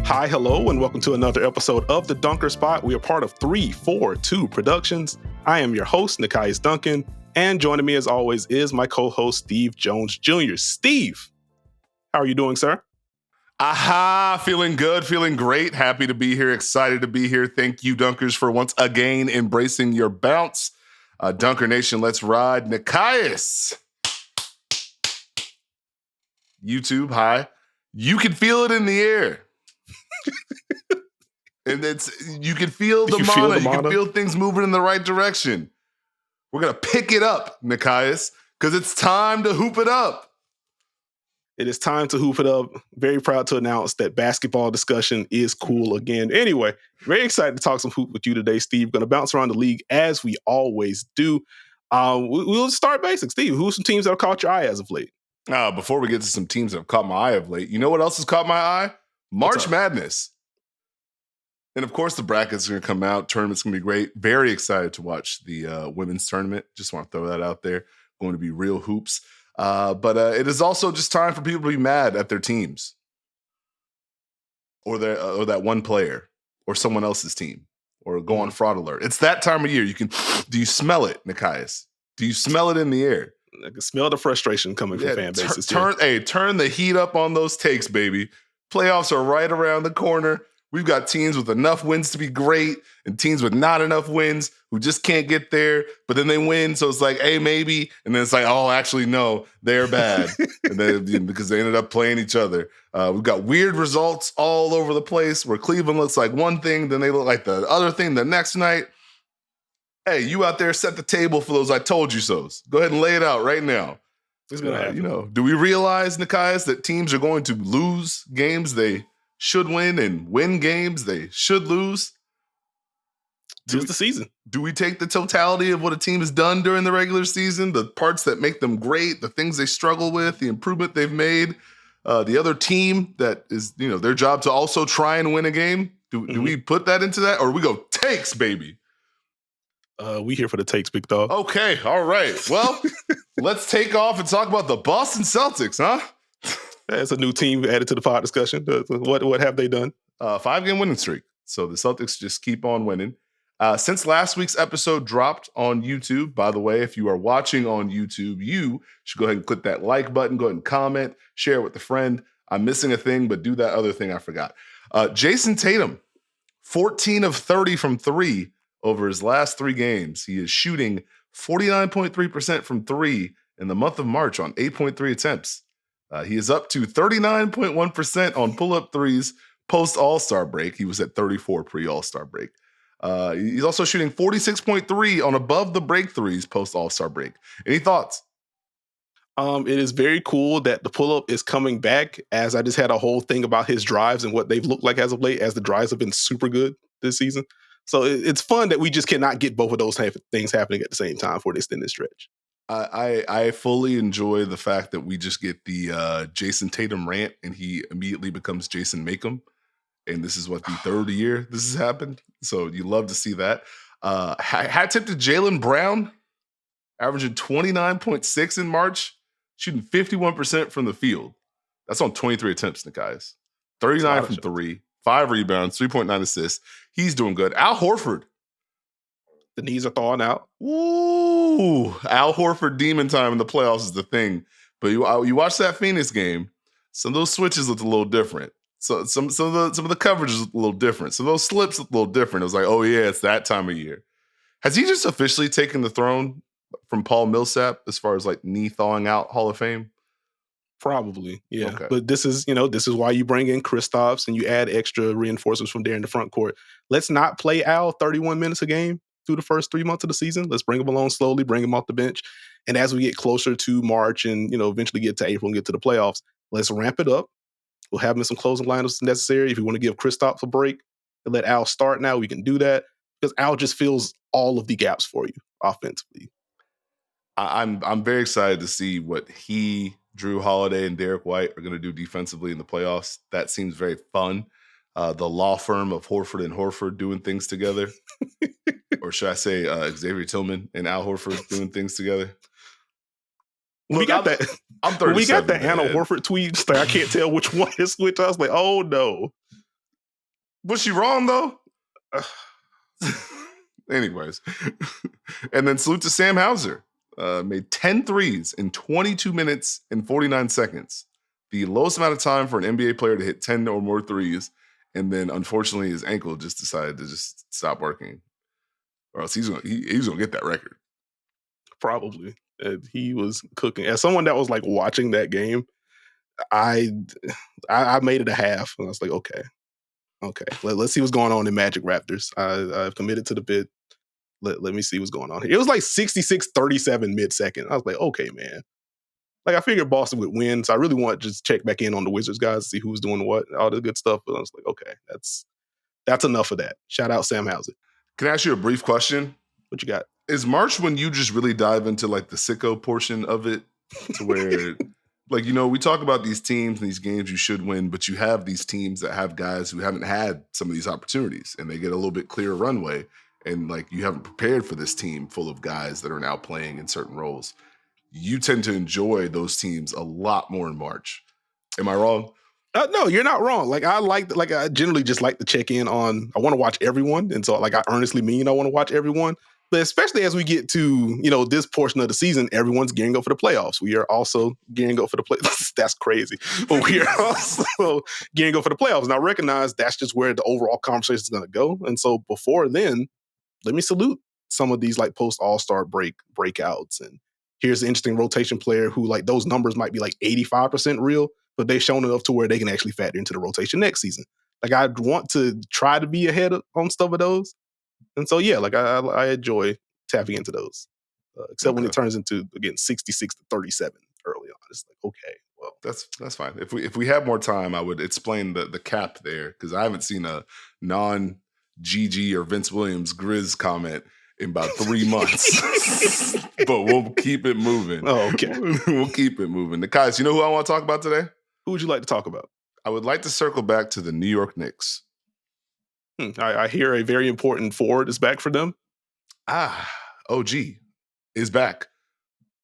Hi, hello, and welcome to another episode of The Dunker Spot. We are part of 342 Productions. I am your host, Nekias Duncan, and joining me as always is my co-host, Steve Jones Jr. Steve, how are you doing, sir? Aha, feeling good, feeling great, happy to be here, excited to be here. Thank you, Dunkers, for once again embracing your bounce. Dunker Nation, let's ride. Nekias. YouTube, hi. You can feel it in the air. And you can feel the mana. You can feel things moving in the right direction. We're going to pick it up, Nekias, because it's time to hoop it up. It is time to hoop it up. Very proud to announce that basketball discussion is cool again. Anyway, very excited to talk some hoop with you today, Steve. Going to bounce around the league as we always do. We'll start basic. Steve, who are some teams that have caught your eye as of late? Before we get to some teams that have caught my eye of late, you know what else has caught my eye? March Madness. And of course, the brackets are going to come out. Tournament's going to be great. Very excited to watch the women's tournament. Just want to throw that out there. Going to be real hoops. But it is also just time for people to be mad at their teams or that one player or someone else's team or go on fraud alert. It's that time of year. Do you smell it, Nekias? Do you smell it in the air? I can smell the frustration coming from fan bases. Turn the heat up on those takes, baby. Playoffs are right around the corner. We've got teams with enough wins to be great and teams with not enough wins who just can't get there, but then they win. So it's like, hey, maybe. And then it's like, oh, actually, no, they're bad. And then, because they ended up playing each other. We've got weird results all over the place where Cleveland looks like one thing, then they look like the other thing the next night. Hey, you out there set the table for those I told you so's. Go ahead and lay it out right now. It's gonna happen. Do we realize, Nekias, that teams are going to lose games they should win and win games they should lose? Just the season. Do we take the totality of what a team has done during the regular season, the parts that make them great, the things they struggle with, the improvement they've made, the other team that is, their job to also try and win a game? Do we put that into that, or we go takes, baby? We here for the takes, big dog. Okay, all right. Well, let's take off and talk about the Boston Celtics, huh? That's a new team added to the pod discussion. What have they done? 5-game winning streak. So the Celtics just keep on winning. Since last week's episode dropped on YouTube, by the way, if you are watching on YouTube, you should go ahead and click that like button, go ahead and comment, share it with a friend. I'm missing a thing, but do that other thing I forgot. Jason Tatum, 14 of 30 from three over his last 3 games. He is shooting 49.3% from three in the month of March on 8.3 attempts. He is up to 39.1% on pull-up threes post-All-Star break. He was at 34 pre-All-Star break. He's also shooting 46.3 on above-the-break threes post-All-Star break. Any thoughts? It is very cool that the pull-up is coming back, as I just had a whole thing about his drives and what they've looked like as of late, as the drives have been super good this season. So it's fun that we just cannot get both of those things happening at the same time for an extended stretch. I fully enjoy the fact that we just get the Jason Tatum rant and he immediately becomes Jason Makem. And this is what, the third year this has happened. So you love to see that. Hat tip to Jaylen Brown, averaging 29.6 in March, shooting 51% from the field. That's on 23 attempts, Nekias. 39 from three, 5 rebounds, 3.9 assists. He's doing good. Al Horford. The knees are thawing out. Ooh, Al Horford demon time in the playoffs is the thing. But you watch that Phoenix game, some of those switches looked a little different. So some of the coverages looked a little different. Some of those slips looked a little different. It was like, oh yeah, it's that time of year. Has he just officially taken the throne from Paul Millsap as far as like knee thawing out Hall of Fame? Probably, yeah. Okay. But this is why you bring in Kristaps and you add extra reinforcements from there in the front court. Let's not play Al 31 minutes a game through the first 3 months of the season. Let's bring him along slowly, bring him off the bench. And as we get closer to March and, eventually get to April and get to the playoffs, let's ramp it up. We'll have him in some closing lineups necessary. If you want to give Kristaps a break and let Al start now, we can do that, because Al just fills all of the gaps for you offensively. I'm very excited to see what he, Drew Holiday, and Derek White are going to do defensively in the playoffs. That seems very fun. The law firm of Horford and Horford doing things together. Or should I say Xavier Tillman and Al Horford doing things together? When we got that Anna Horford tweet, I can't tell which one is which. I was like, oh no. Was she wrong, though? Anyways. And then salute to Sam Hauser. Made 10 threes in 22 minutes and 49 seconds. The lowest amount of time for an NBA player to hit 10 or more threes. And then, unfortunately, his ankle just decided to just stop working. Or else he's gonna get that record. Probably. He was cooking. As someone that was like watching that game, I made it a half. And I was like, okay. Let's see what's going on in Magic Raptors. I've committed to the bit. Let me see what's going on here. It was like 66-37 mid-second. I was like, okay, man. Like, I figured Boston would win, so I really want to just check back in on the Wizards guys to see who's doing what, all the good stuff. But I was like, okay, that's enough of that. Shout out Sam Hauser. Can I ask you a brief question? What you got? Is March when you just really dive into like the sicko portion of it to where like, you know, we talk about these teams and these games you should win, but you have these teams that have guys who haven't had some of these opportunities and they get a little bit clearer runway. And like, you haven't prepared for this team full of guys that are now playing in certain roles. You tend to enjoy those teams a lot more in March. Am I wrong? No, you're not wrong. Like, I generally just like to check in on, I want to watch everyone. And so like, I earnestly mean I want to watch everyone. But especially as we get to, you know, this portion of the season, everyone's gearing up for the playoffs. We are also gearing up for the playoffs. That's crazy. But we are also gearing up for the playoffs. And I recognize that's just where the overall conversation is going to go. And so before then, let me salute some of these like post All-Star breakouts. And here's an interesting rotation player who like those numbers might be like 85% real, but they've shown enough to where they can actually factor into the rotation next season. Like, I'd want to try to be ahead on some of those. And so, yeah, like I enjoy tapping into those, except when it turns into, again, 66-37 early on. It's like, okay, well, that's fine. If we had more time, I would explain the cap there because I haven't seen a non-GG or Vince Williams Grizz comment in about 3 months. But we'll keep it moving. Oh, okay. We'll keep it moving. Nekias, you know who I want to talk about today? Who would you like to talk about? I would like to circle back to the New York Knicks. I hear a very important forward is back for them. OG is back.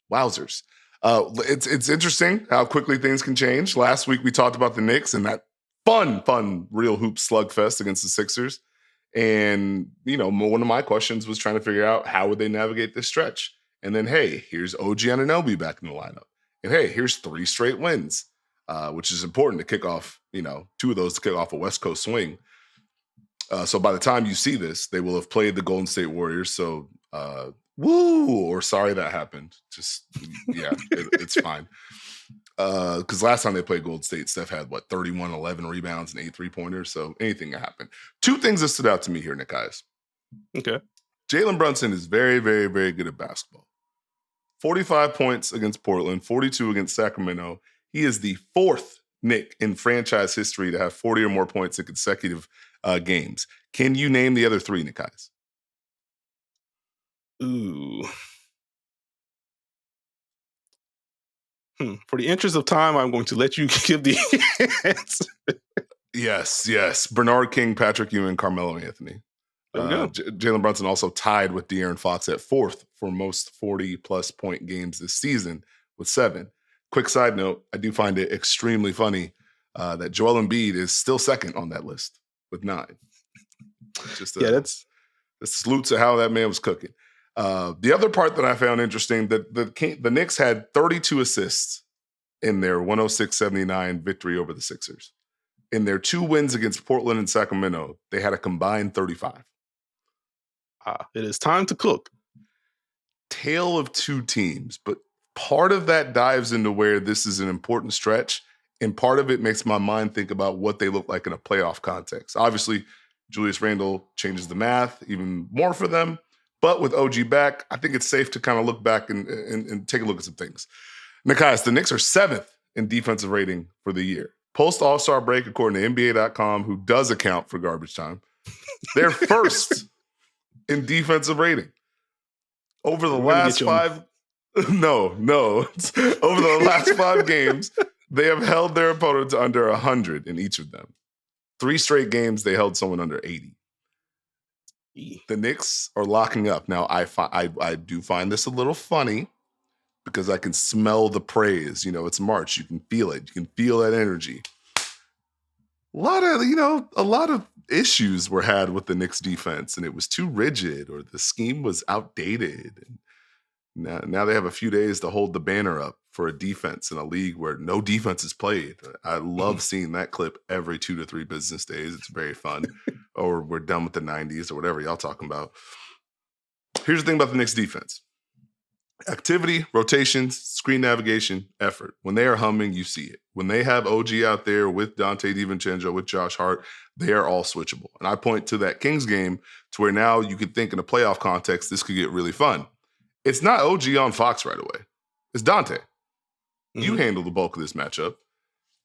Wowzers. It's interesting how quickly things can change. Last week we talked about the Knicks and that fun, real hoop slugfest against the Sixers. And, you know, one of my questions was trying to figure out how would they navigate this stretch. And then, hey, here's OG Anunoby back in the lineup. And hey, here's 3 straight wins, which is important to kick off, you know, 2 of those to kick off a West Coast swing. So by the time you see this, they will have played the Golden State Warriors. So, woo, or sorry that happened. Just, yeah, it's fine. Because last time they played Golden State, Steph had, 31, 11 rebounds and 8 3-pointers. So anything can happen. 2 things that stood out to me here, Nekias. Okay. Jalen Brunson is very, very, very good at basketball. 45 points against Portland, 42 against Sacramento. He is the 4th Knick in franchise history to have 40 or more points in consecutive games. Can you name the other 3, Nekias? Ooh. For the interest of time, I'm going to let you give the answer. Yes. Bernard King, Patrick Ewing, Carmelo Anthony. Jalen Brunson also tied with De'Aaron Fox at 4th for most 40-plus point games this season with 7. Quick side note, I do find it extremely funny that Joel Embiid is still 2nd on that list with 9. Just that's a salute to how that man was cooking. The other part that I found interesting, that the Knicks had 32 assists in their 106-79 victory over the Sixers. In their 2 wins against Portland and Sacramento, they had a combined 35. It is time to cook. Tale of 2 teams, but part of that dives into where this is an important stretch, and part of it makes my mind think about what they look like in a playoff context. Obviously, Julius Randle changes the math even more for them, but with OG back, I think it's safe to kind of look back and take a look at some things. Nekias, the Knicks are 7th in defensive rating for the year. Post All-Star break, according to NBA.com, who does account for garbage time, they're 1st in defensive rating. Over the last 5... No. Over the last 5 games, they have held their opponent to under 100 in each of them. 3 straight games, they held someone under 80. The Knicks are locking up. Now, I do find this a little funny because I can smell the praise. You know, it's March. You can feel it. You can feel that energy. A lot of issues were had with the Knicks defense, and it was too rigid or the scheme was outdated. And now they have a few days to hold the banner up for a defense in a league where no defense is played. I love seeing that clip every 2 to 3 business days. It's very fun. Or we're done with the 90s or whatever y'all talking about. Here's the thing about the Knicks defense. Activity, rotations, screen navigation, effort. When they are humming, you see it. When they have OG out there with Dante DiVincenzo, with Josh Hart, they are all switchable. And I point to that Kings game to where now you could think in a playoff context, this could get really fun. It's not OG on Fox right away. It's Dante. You handle the bulk of this matchup.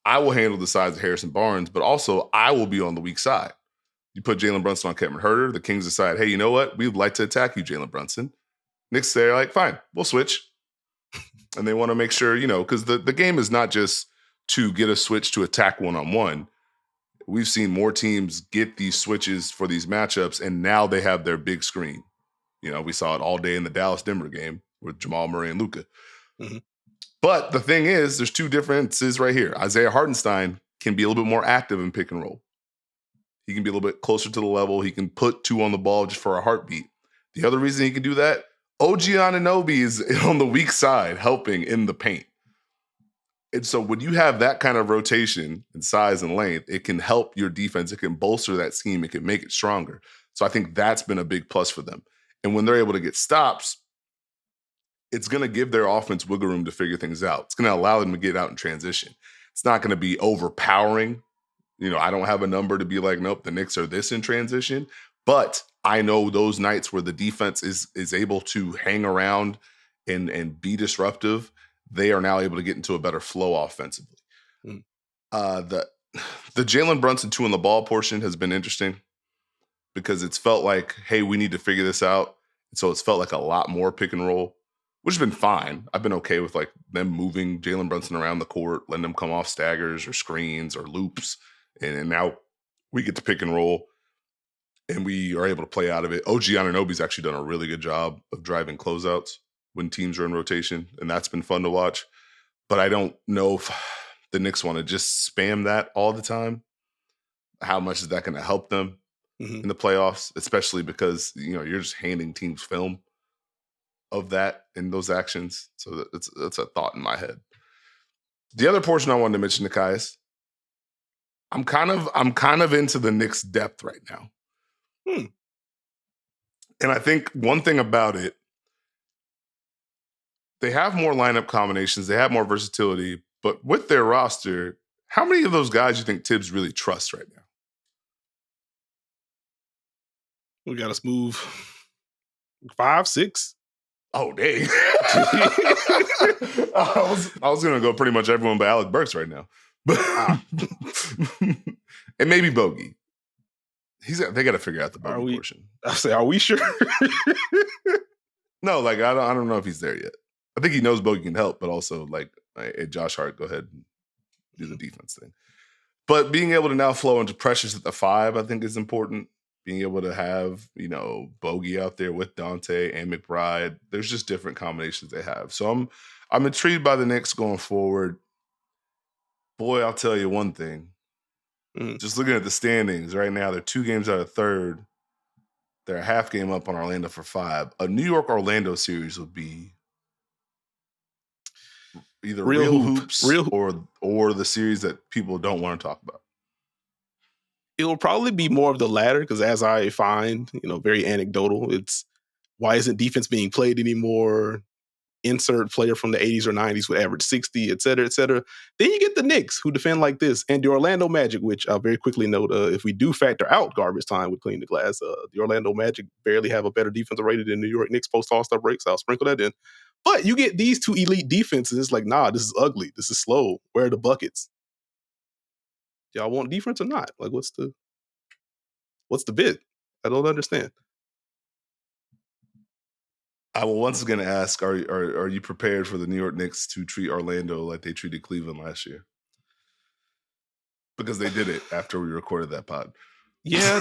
I will handle the sides of Harrison Barnes, but also I will be on the weak side. You put Jalen Brunson on Kevin Huerter. The Kings decide, hey, you know what? We would like to attack you, Jalen Brunson. Knicks say, like, fine, we'll switch. And they want to make sure, because the game is not just to get a switch to attack one-on-one. We've seen more teams get these switches for these matchups, and now they have their big screen. We saw it all day in the Dallas-Denver game with Jamal Murray and Luka. But the thing is, there's two differences right here. Isaiah Hartenstein can be a little bit more active in pick and roll. He can be a little bit closer to the level. He can put 2 on the ball just for a heartbeat. The other reason he can do that, OG Anunoby is on the weak side helping in the paint. And so when you have that kind of rotation in size and length, it can help your defense. It can bolster that scheme. It can make it stronger. So I think that's been a big plus for them. And when they're able to get stops, it's going to give their offense wiggle room to figure things out. It's going to allow them to get out in transition. It's not going to be overpowering. I don't have a number to be like, nope, the Knicks are this in transition. But I know those nights where the defense is able to hang around and be disruptive, they are now able to get into a better flow offensively. The Jalen Brunson 2 on the ball portion has been interesting because it's felt like, hey, we need to figure this out. And so it's felt like a lot more pick and roll, which has been fine. I've been okay with like them moving Jalen Brunson around the court, letting them come off staggers or screens or loops. And now we get to pick and roll and we are able to play out of it. OG Anunoby's actually done a really good job of driving closeouts when teams are in rotation, and that's been fun to watch. But I don't know if the Knicks want to just spam that all the time. How much is that going to help them in the playoffs, especially because, you're just handing teams film of that in those actions. So that's a thought in my head. The other portion I wanted to mention, Nekias, I'm kind of into the Knicks' depth right now. And I think one thing about it, they have more lineup combinations, they have more versatility, but with their roster, how many of those guys you think Tibbs really trusts right now? We got us move 5, 6. Oh, dang. I was going to go pretty much everyone but Alec Burks right now. And maybe Bogey. They got to figure out the Bogey portion. I say, are we sure? No, like I don't know if he's there yet. I think he knows Bogey can help, but also like, hey, Josh Hart, go ahead and do the defense thing. But being able to now flow into pressures at the 5, I think is important. Being able to have, Bogey out there with Dante and McBride. There's just different combinations they have. So I'm intrigued by the Knicks going forward. Boy, I'll tell you one thing. Just looking at the standings right now, they're 2 games out of 3rd. They're a half game up on Orlando for 5. A New York-Orlando series would be either real hoops or the series that people don't want to talk about. It'll probably be more of the latter because as I find, very anecdotal, it's why isn't defense being played anymore? Insert player from the 80s or 90s would average 60, et cetera, et cetera. Then you get the Knicks who defend like this and the Orlando Magic, which I'll very quickly note, if we do factor out garbage time with Clean the Glass, the Orlando Magic barely have a better defensive rating than New York Knicks post All-Star break, so I'll sprinkle that in. But you get these 2 elite defenses, it's like, nah, this is ugly. This is slow. Where are the buckets? Y'all want defense or not? Like, what's the bid? I don't understand. I will once again ask, are you prepared for the New York Knicks to treat Orlando like they treated Cleveland last year? Because they did it after we recorded that pod. Yeah.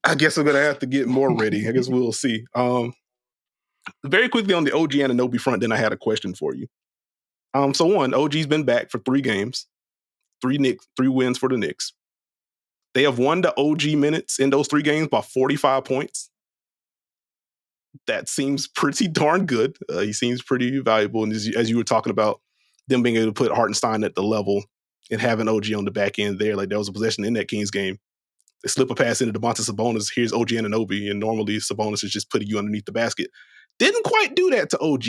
I guess I'm going to have to get more ready. I guess we'll see. Very quickly on the OG Anunoby front, then I had a question for you. So one, OG's been back for 3 games. three wins for the Knicks. They have won the OG minutes in those 3 games by 45 points. That seems pretty darn good. He seems pretty valuable. And as you were talking about them being able to put Hartenstein at the level and having OG on the back end there, like there was a possession in that Kings game. They slip a pass into Domantas Sabonis. Here's OG Anunoby, and normally Sabonis is just putting you underneath the basket. Didn't quite do that to OG.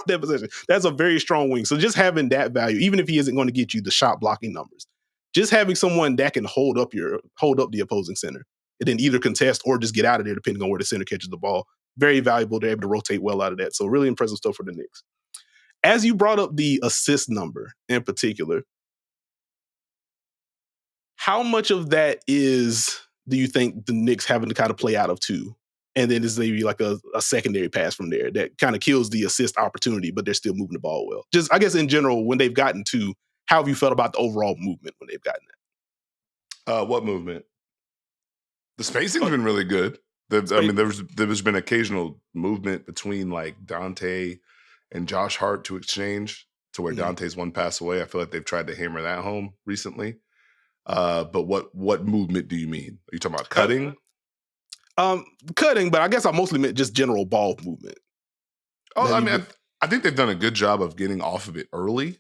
That possession. That's a very strong wing. So just having that value, even if he isn't going to get you the shot blocking numbers, just having someone that can hold up the opposing center and then either contest or just get out of there depending on where the center catches the ball. Very valuable. They're able to rotate well out of that. So really impressive stuff for the Knicks. As you brought up the assist number in particular, how much of that do you think the Knicks having to kind of play out of 2? And then is maybe like a secondary pass from there that kind of kills the assist opportunity, but they're still moving the ball well. Just, I guess in general, when they've gotten 2, how have you felt about the overall movement when they've gotten that? What movement? The spacing's been really good. There's been occasional movement between like Dante and Josh Hart to exchange to where Dante's one pass away. I feel like they've tried to hammer that home recently. But what movement do you mean? Are you talking about cutting? Cutting, but I guess I mostly meant just general ball movement. I think they've done a good job of getting off of it early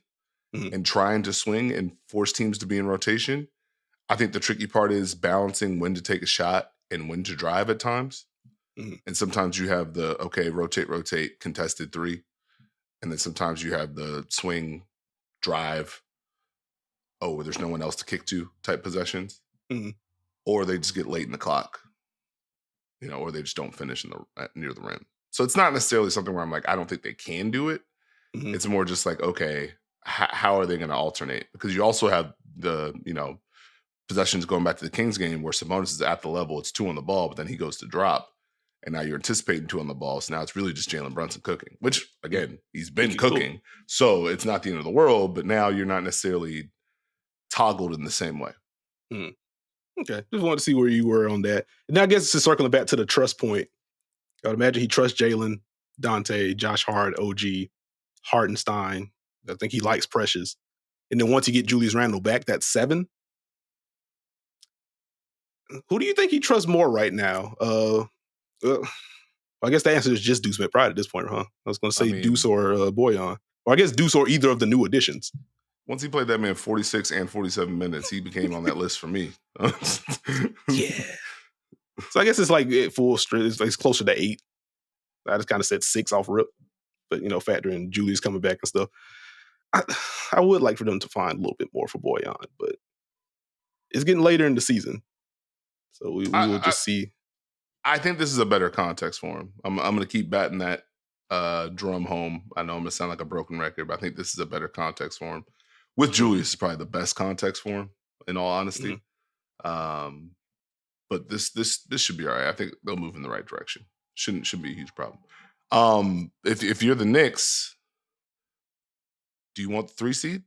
and trying to swing and force teams to be in rotation. I think the tricky part is balancing when to take a shot and when to drive at times. And sometimes you have the, rotate, contested 3. And then sometimes you have the swing, drive, there's no one else to kick to type possessions. Or they just get late in the clock, or they just don't finish near the rim. So it's not necessarily something where I'm like, I don't think they can do it. It's more just like, okay, how are they going to alternate? Because you also have the, possessions going back to the Kings game where Sabonis is at the level, it's 2 on the ball, but then he goes to drop. And now you're anticipating 2 on the ball. So now it's really just Jalen Brunson cooking, which again, he's been cooking. Cool. So it's not the end of the world, but now you're not necessarily toggled in the same way. Okay. Just wanted to see where you were on that. And I guess just circling back to the trust point, I would imagine he trusts Jalen, Dante, Josh Hart, OG, Hartenstein. I think he likes Precious. And then once you get Julius Randle back, that's 7. Who do you think he trusts more right now? I guess the answer is just Deuce McBride at this point, huh? I was going to say Deuce or Boyan. Or I guess Deuce or either of the new additions. Once he played that man 46 and 47 minutes, he became on that list for me. Yeah. So I guess it's like full strength. It's closer to 8. I just kind of said 6 off rip. But, factoring Julius coming back and stuff. I would like for them to find a little bit more for Boyan, but it's getting later in the season. So we will just see. I think this is a better context for him. I'm going to keep batting that drum home. I know I'm going to sound like a broken record, but I think this is a better context for him. With Julius is probably the best context for him, in all honesty. But this should be all right. I think they'll move in the right direction. Shouldn't be a huge problem. If you're the Knicks, do you want the 3 seed?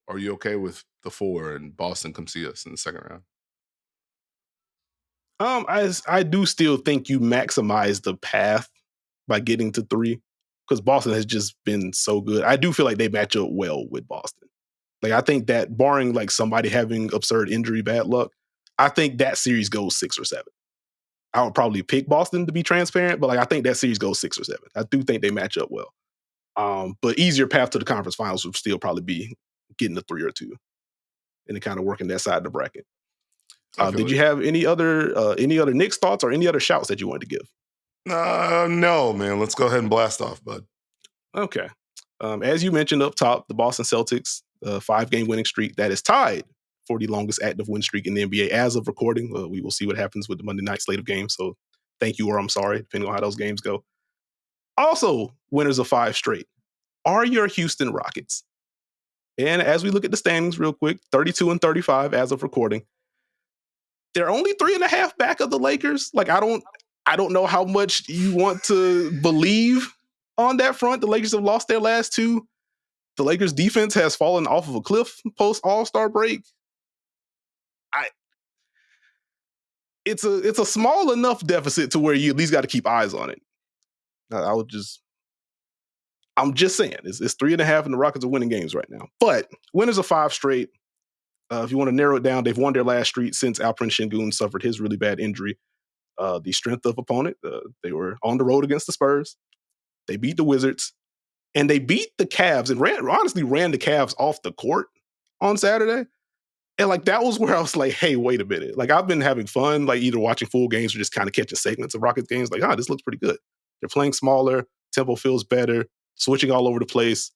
Or are you okay with the 4 and Boston come see us in the second round? I do still think you maximize the path by getting to 3 because Boston has just been so good. I do feel like they match up well with Boston. Like I think that barring like somebody having absurd injury, bad luck, I think that series goes 6 or 7. I would probably pick Boston to be transparent, but like I think that series goes 6 or 7. I do think they match up well. But easier path to the conference finals would still probably be getting a 3 or 2 and then kind of working that side of the bracket. Did you have any other Knicks thoughts or any other shouts that you wanted to give? No, man. Let's go ahead and blast off, bud. Okay. As you mentioned up top, the Boston Celtics 5-game winning streak that is tied for the longest active win streak in the NBA as of recording. We will see what happens with the Monday night slate of games. So thank you or I'm sorry, depending on how those games go. Also, winners of 5 straight are your Houston Rockets. And as we look at the standings real quick, 32 and 35 as of recording. They're only 3.5 back of the Lakers. Like, I don't know how much you want to believe on that front. The Lakers have lost their last 2. The Lakers defense has fallen off of a cliff post All-Star break. It's a small enough deficit to where you at least got to keep eyes on it. I'm just saying, it's 3.5, and the Rockets are winning games right now. But winners of 5 straight. If you want to narrow it down, they've won their last streak since Alperen Şengün suffered his really bad injury. The strength of opponent, they were on the road against the Spurs. They beat the Wizards, and they beat the Cavs, and honestly ran the Cavs off the court on Saturday. And like that was where I was like, hey, wait a minute. Like I've been having fun, like either watching full games or just kind of catching segments of Rockets games. Like, this looks pretty good. They're playing smaller, tempo feels better, switching all over the place.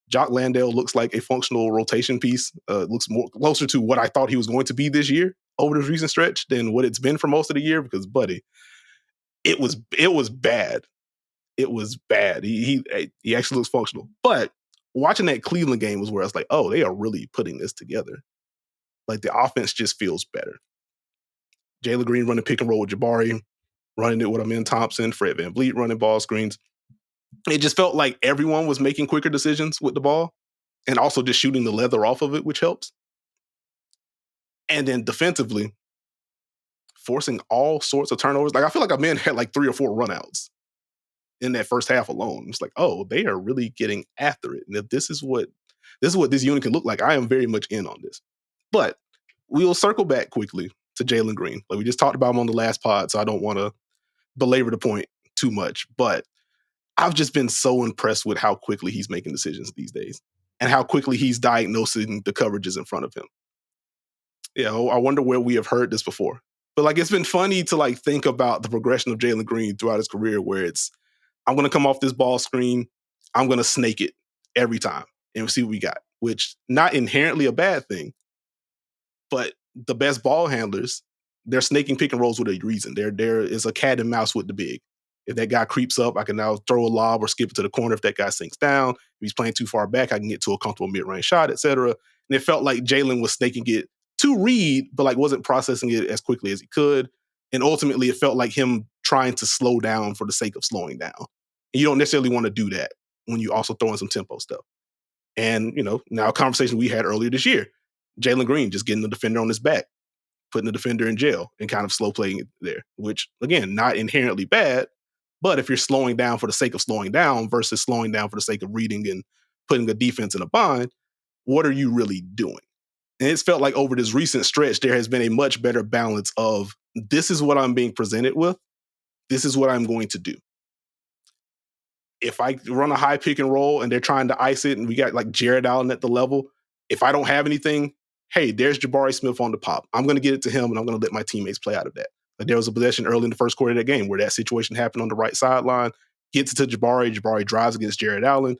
Jock Landale looks like a functional rotation piece. Looks more closer to what I thought he was going to be this year over this recent stretch than what it's been for most of the year. Because, buddy, it was bad. It was bad. He actually looks functional. But watching that Cleveland game was where I was like, oh, they are really putting this together. Like the offense just feels better. Jalen Green running pick and roll with Jabari, running it with Amin Thompson, Fred VanVleet running ball screens. It just felt like everyone was making quicker decisions with the ball and also just shooting the leather off of it, which helps. And then defensively, forcing all sorts of turnovers. Like I feel like Amin had like 3 or 4 runouts in that first half alone. It's like, oh, they are really getting after it. And if this is what this unit can look like, I am very much in on this. But we'll circle back quickly to Jalen Green. Like we just talked about him on the last pod, so I don't want to belabor the point too much. But I've just been so impressed with how quickly he's making decisions these days and how quickly he's diagnosing the coverages in front of him. Yeah, I wonder where we have heard this before. But like it's been funny to like think about the progression of Jalen Green throughout his career where it's, I'm going to come off this ball screen, I'm going to snake it every time and see what we got, which not inherently a bad thing, but the best ball handlers, they're snaking pick and rolls with a reason. There is a cat and mouse with the big. If that guy creeps up, I can now throw a lob or skip it to the corner. If that guy sinks down, if he's playing too far back, I can get to a comfortable mid-range shot, etc. And it felt like Jalen was snaking it to Reed, but like wasn't processing it as quickly as he could. And ultimately, it felt like him trying to slow down for the sake of slowing down. And you don't necessarily want to do that when you also throw in some tempo stuff. And, now a conversation we had earlier this year, Jalen Green just getting the defender on his back, putting the defender in jail and kind of slow playing it there, which, again, not inherently bad. But if you're slowing down for the sake of slowing down versus slowing down for the sake of reading and putting the defense in a bind, what are you really doing? And it's felt like over this recent stretch, there has been a much better balance of this is what I'm being presented with. This is what I'm going to do. If I run a high pick and roll and they're trying to ice it and we got like Jared Allen at the level, if I don't have anything, hey, there's Jabari Smith on the pop. I'm going to get it to him and I'm going to let my teammates play out of that. Like there was a possession early in the first quarter of that game where that situation happened on the right sideline, gets it to Jabari. Jabari drives against Jared Allen.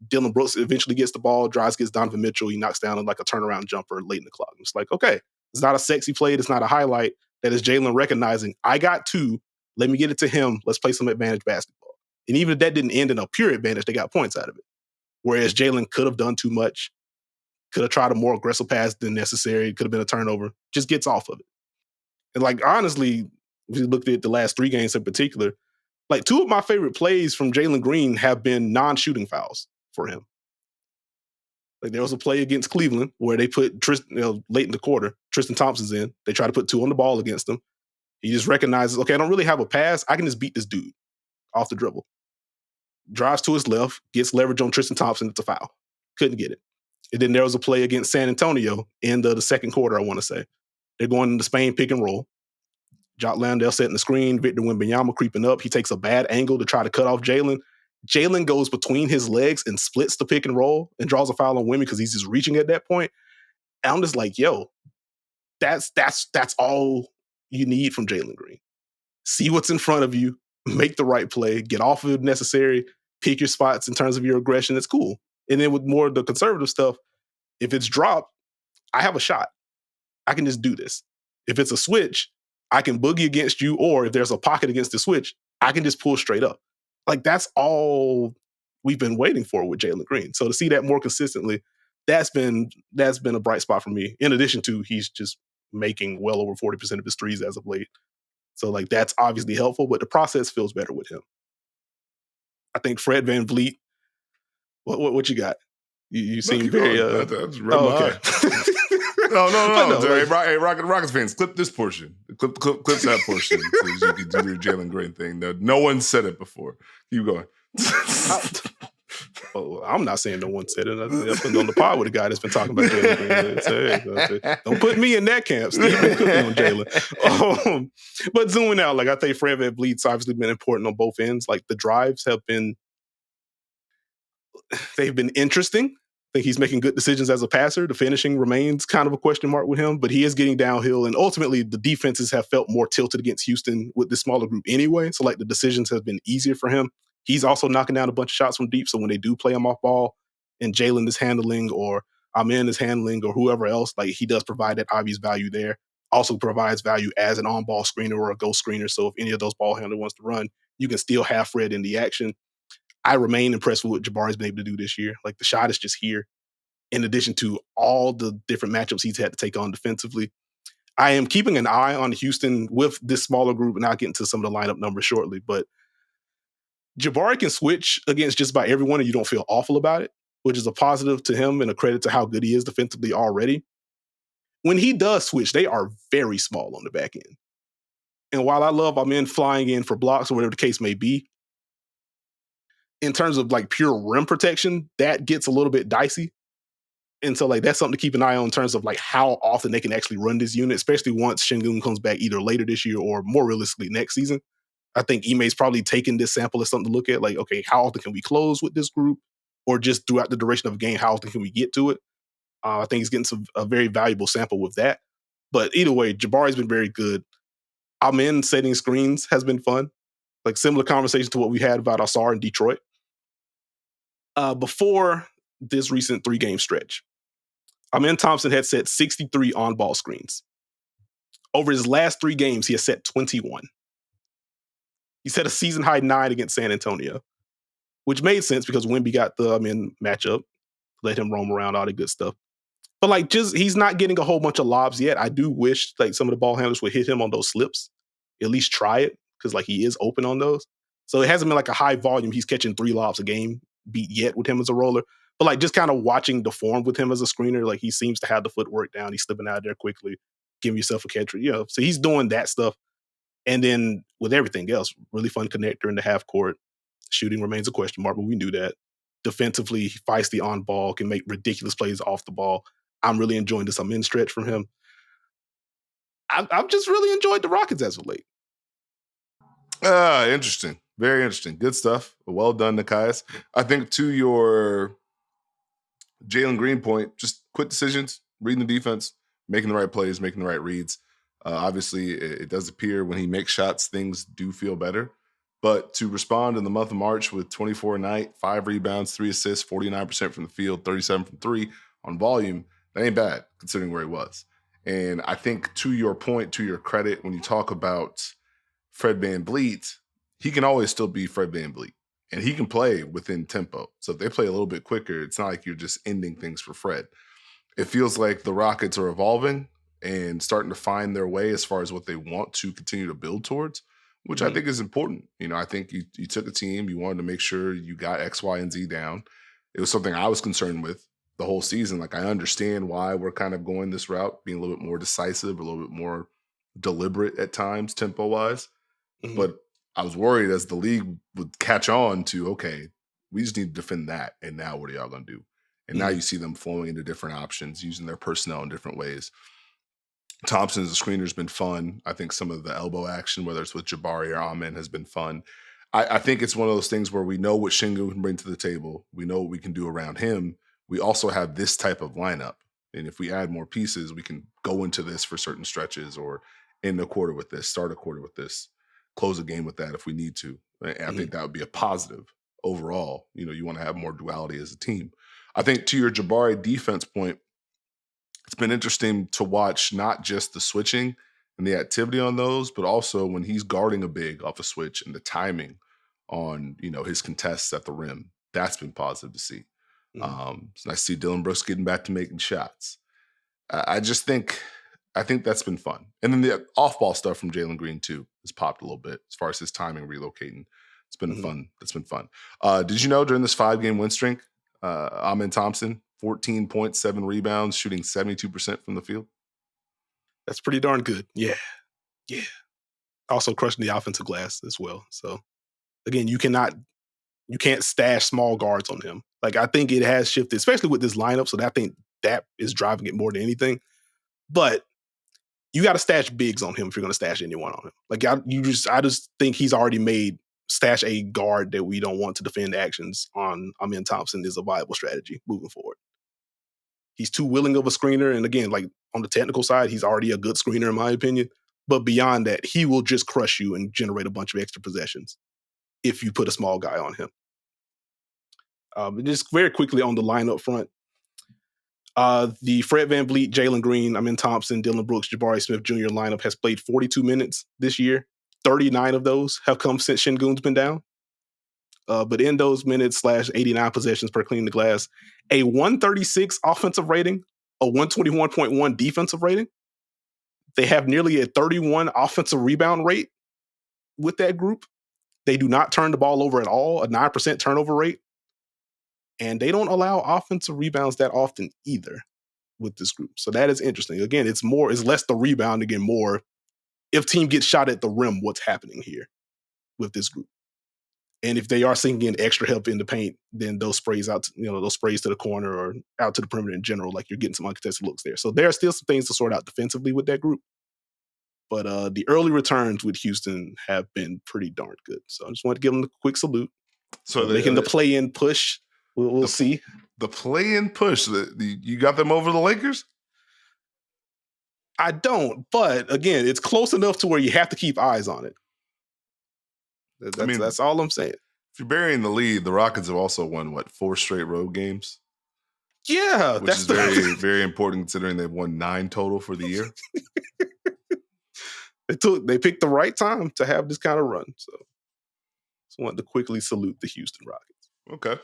Dylan Brooks eventually gets the ball, drives against Donovan Mitchell. He knocks down like a turnaround jumper late in the clock. It's like, okay, it's not a sexy play. It's not a highlight. That is Jalen recognizing, I got 2. Let me get it to him. Let's play some advantage basketball. And even if that didn't end in a pure advantage, they got points out of it. Whereas Jalen could have done too much, could have tried a more aggressive pass than necessary, could have been a turnover, just gets off of it. And like, honestly, if you looked at the last 3 games in particular, like 2 of my favorite plays from Jalen Green have been non-shooting fouls for him. Like there was a play against Cleveland where they put Tristan, late in the quarter, Tristan Thompson's in. They try to put 2 on the ball against him. He just recognizes, okay, I don't really have a pass. I can just beat this dude off the dribble. Drives to his left, gets leverage on Tristan Thompson. It's a foul. Couldn't get it. And then there was a play against San Antonio in the second quarter, I want to say. They're going into Spain pick and roll. Jock Landale setting the screen. Victor Wembanyama creeping up. He takes a bad angle to try to cut off Jalen. Jalen goes between his legs and splits the pick and roll and draws a foul on Wemby because he's just reaching at that point. And I'm just like, yo, that's all you need from Jalen Green. See what's in front of you, make the right play, get off of it necessary, pick your spots in terms of your aggression. It's cool. And then with more of the conservative stuff, if it's dropped, I have a shot. I can just do this. If it's a switch, I can boogie against you, or if there's a pocket against the switch, I can just pull straight up. Like that's all we've been waiting for with Jalen Green. So to see that more consistently, that's been a bright spot for me. In addition to he's just making well over 40% of his threes as of late. So like that's obviously helpful, but the process feels better with him. I think Fred VanVleet. What you got? You seem very. That's okay. No. Hey, Rockets fans, clip this portion. Clip that portion so you can do your Jalen Green thing. No one said it before. Keep going. Oh, I'm not saying no one said it. I put it on the pod with a guy that's been talking about Jalen Green. So, don't put me in that camp. Steve been cooking on Jalen. But zooming out, like I think Fred VanVleet's obviously been important on both ends. Like the drives they've been interesting. I think he's making good decisions as a passer. The finishing remains kind of a question mark with him, but he is getting downhill. And ultimately, the defenses have felt more tilted against Houston with this smaller group anyway. So, like, the decisions have been easier for him. He's also knocking down a bunch of shots from deep. So, when they do play him off ball and Jalen is handling or Amen is handling or whoever else, like, he does provide that obvious value there. Also provides value as an on ball screener or a ghost screener. So, if any of those ball handler wants to run, you can still have Fred in the action. I remain impressed with what Jabari's been able to do this year. Like the shot is just here. In addition to all the different matchups he's had to take on defensively, I am keeping an eye on Houston with this smaller group, and I'll get into some of the lineup numbers shortly. But Jabari can switch against just about everyone, and you don't feel awful about it, which is a positive to him and a credit to how good he is defensively already. When he does switch, they are very small on the back end. And while I love I'm in flying in for blocks or whatever the case may be, in terms of like pure rim protection, that gets a little bit dicey. And so like that's something to keep an eye on in terms of like how often they can actually run this unit, especially once Şengün comes back either later this year or more realistically next season. I think Ime's probably taken this sample as something to look at, like, okay, how often can we close with this group? Or just throughout the duration of a game, how often can we get to it? I think he's getting a very valuable sample with that. But either way, Jabari's been very good. Amen setting screens has been fun. Like similar conversation to what we had about Asar in Detroit. Before this recent 3-game stretch, Amen Thompson had set 63 on-ball screens. Over his last 3 games, he has set 21. He set a season-high 9 against San Antonio, which made sense because Wemby got the matchup, let him roam around, all the good stuff. But like, just he's not getting a whole bunch of lobs yet. I do wish like some of the ball handlers would hit him on those slips. At least try it because like he is open on those. So it hasn't been like a high volume. He's catching 3 lobs a game beat yet with him as a roller. But like just kind of watching the form with him as a screener, like he seems to have the footwork down. He's slipping out there quickly, giving yourself a catcher. So he's doing that stuff. And then with everything else, really fun connector in the half court. Shooting remains a question mark, but we knew that. Defensively, feisty on ball, can make ridiculous plays off the ball. I'm really enjoying this in stretch from him. I've just really enjoyed the Rockets as of late. Interesting. Very interesting. Good stuff. Well done, Nekias. I think to your Jalen Green point, just quick decisions, reading the defense, making the right plays, making the right reads. Obviously, it does appear when he makes shots, things do feel better. But to respond in the month of March with 24 a night, 5 rebounds, 3 assists, 49% from the field, 37 from 3 on volume, that ain't bad considering where he was. And I think to your point, to your credit, when you talk about Fred VanVleet, he can always still be Fred VanVleet. And he can play within tempo. So if they play a little bit quicker, it's not like you're just ending things for Fred. It feels like the Rockets are evolving and starting to find their way as far as what they want to continue to build towards, which I think is important. I think you took a team, you wanted to make sure you got X, Y, and Z down. It was something I was concerned with the whole season. Like, I understand why we're kind of going this route, being a little bit more decisive, a little bit more deliberate at times, tempo-wise. But I was worried as the league would catch on to, okay, we just need to defend that. And now what are y'all going to do? And now you see them flowing into different options, using their personnel in different ways. Thompson as a screener has been fun. I think some of the elbow action, whether it's with Jabari or Amen, has been fun. I think it's one of those things where we know what Şengün can bring to the table. We know what we can do around him. We also have this type of lineup. And if we add more pieces, we can go into this for certain stretches or end a quarter with this, start a quarter with this, close a game with that if we need to. And I think that would be a positive overall. You want to have more duality as a team. I think to your Jabari defense point, it's been interesting to watch not just the switching and the activity on those, but also when he's guarding a big off a switch and the timing on, his contests at the rim. That's been positive to see. It's nice to see Dylan Brooks getting back to making shots. I think that's been fun. And then the off-ball stuff from Jalen Green, too, has popped a little bit as far as his timing relocating. It's been fun. It's been fun. Did you know during this 5-game win streak, Amen Thompson, 14 points, 7 rebounds, shooting 72% from the field? That's pretty darn good. Yeah. Also crushing the offensive glass as well. So, again, you cannot You can't stash small guards on him. Like, I think it has shifted, especially with this lineup. So I think that is driving it more than anything. But you got to stash bigs on him if you're going to stash anyone on him. Like, I just think he's already made stash a guard that we don't want to defend actions on Amen Thompson is a viable strategy moving forward. He's too willing of a screener. And again, like on the technical side, he's already a good screener in my opinion. But beyond that, he will just crush you and generate a bunch of extra possessions if you put a small guy on him. Just very quickly on the lineup front, the Fred VanVleet, Jalen Green, Amen Thompson, Dylan Brooks, Jabari Smith Jr. lineup has played 42 minutes this year. 39 of those have come since Şengün's been down. But in those minutes / 89 possessions per clean the glass, a 136 offensive rating, a 121.1 defensive rating. They have nearly a 31 offensive rebound rate with that group. They do not turn the ball over at all, a 9% turnover rate. And they don't allow offensive rebounds that often either with this group. So that is interesting. Again, it's less the rebound, again, more if team gets shot at the rim, what's happening here with this group. And if they are sinking in extra help in the paint, then those sprays out, those sprays to the corner or out to the perimeter in general, like you're getting some uncontested looks there. So there are still some things to sort out defensively with that group. But the early returns with Houston have been pretty darn good. So I just wanted to give them a quick salute. So making the play-in push, we'll see. The play-in push, you got them over the Lakers? I don't, but again, it's close enough to where you have to keep eyes on it. That's all I'm saying. If you're burying the lead, the Rockets have also won, 4 straight road games? Yeah. Which is very, very important considering they've won 9 total for the year. They picked the right time to have this kind of run. So just wanted to quickly salute the Houston Rockets. Okay.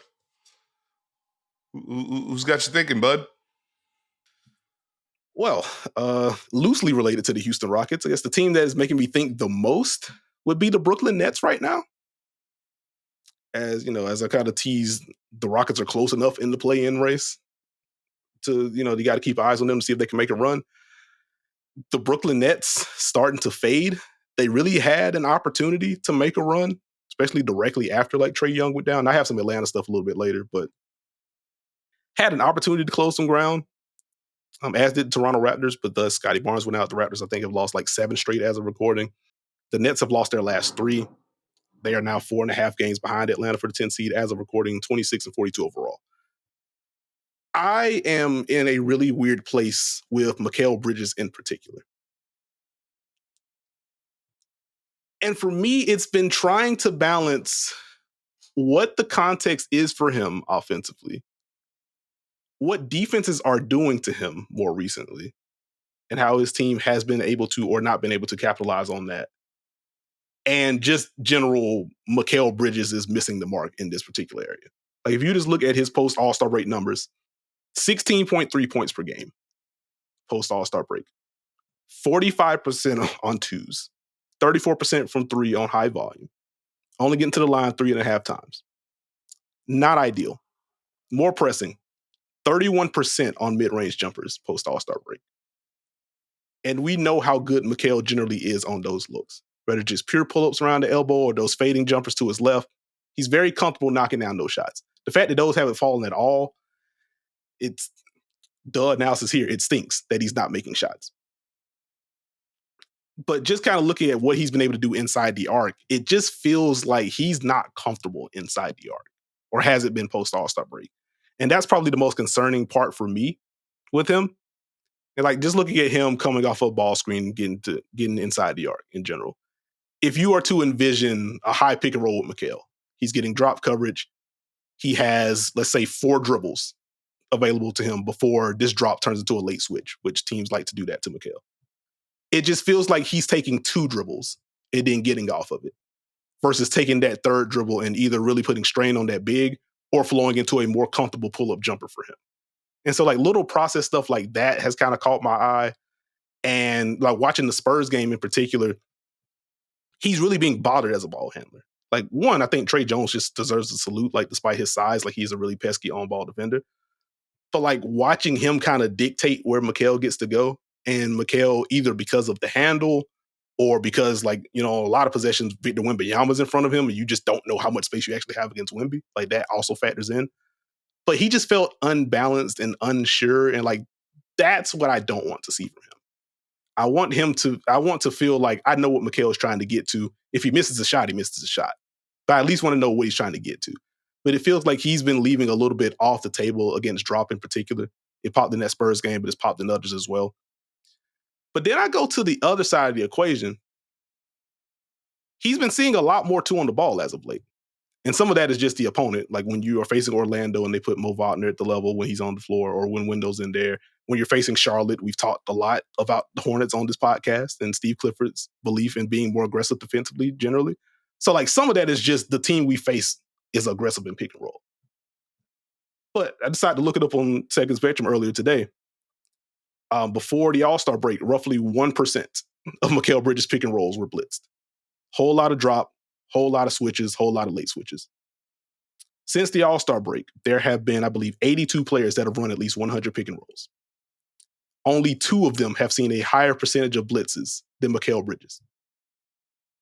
Who's got you thinking, bud? Well, loosely related to the Houston Rockets, I guess the team that is making me think the most would be the Brooklyn Nets right now. As I kind of teased, the Rockets are close enough in the play-in race to, you got to keep eyes on them to see if they can make a run. The Brooklyn Nets starting to fade. They really had an opportunity to make a run, especially directly after like Trae Young went down. I have some Atlanta stuff a little bit later, but had an opportunity to close some ground, as did Toronto Raptors, but thus Scotty Barnes went out. The Raptors, I think, have lost like 7 straight as of recording. The Nets have lost their last 3. They are now 4.5 games behind Atlanta for the 10 seed as of recording, 26 and 42 overall. I am in a really weird place with Mikal Bridges in particular. And for me, it's been trying to balance what the context is for him offensively, what defenses are doing to him more recently, and how his team has been able to or not been able to capitalize on that. And just general Mikal Bridges is missing the mark in this particular area. Like if you just look at his post All-Star break numbers, 16.3 points per game post All-Star break, 45% on twos, 34% from 3 on high volume, only getting to the line 3.5 times. Not ideal. More pressing, 31% on mid-range jumpers post All-Star break. And we know how good Mikal generally is on those looks. Whether just pure pull-ups around the elbow or those fading jumpers to his left, he's very comfortable knocking down those shots. The fact that those haven't fallen at all, it's the analysis here. It stinks that he's not making shots. But just kind of looking at what he's been able to do inside the arc, it just feels like he's not comfortable inside the arc or hasn't been post All-Star break. And that's probably the most concerning part for me with him. And like just looking at him coming off a ball screen, getting inside the arc in general. If you are to envision a high pick and roll with Mikal, he's getting drop coverage. He has, let's say, 4 dribbles available to him before this drop turns into a late switch, which teams like to do that to Mikal. It just feels like he's taking 2 dribbles and then getting off of it versus taking that 3rd dribble and either really putting strain on that big or flowing into a more comfortable pull-up jumper for him. And so like little process stuff like that has kind of caught my eye. And like watching the Spurs game in particular, he's really being bothered as a ball handler. Like one, I think Trey Jones just deserves a salute, like despite his size, like he's a really pesky on-ball defender. But like watching him kind of dictate where Mikal gets to go, and Mikal either because of the handle or because like, a lot of possessions Victor Wembanyama's in front of him and you just don't know how much space you actually have against Wemby. Like that also factors in. But he just felt unbalanced and unsure. And like, that's what I don't want to see from him. I want to feel like I know what Mikal is trying to get to. If he misses a shot, he misses a shot. But I at least want to know what he's trying to get to. But it feels like he's been leaving a little bit off the table against Drop in particular. It popped in that Spurs game, but it's popped in others as well. But then I go to the other side of the equation. He's been seeing a lot more two on the ball as of late. And some of that is just the opponent. Like when you are facing Orlando and they put Mo Wagner at the level when he's on the floor, or when Wendell's in there. When you're facing Charlotte, we've talked a lot about the Hornets on this podcast and Steve Clifford's belief in being more aggressive defensively generally. So like some of that is just the team we face is aggressive in pick and roll. But I decided to look it up on Second Spectrum earlier today. Before the All-Star break, roughly 1% of Mikal Bridges' pick and rolls were blitzed. Whole lot of drop, whole lot of switches, whole lot of late switches. Since the All-Star break, there have been, I believe, 82 players that have run at least 100 pick and rolls. Only 2 of them have seen a higher percentage of blitzes than Mikal Bridges.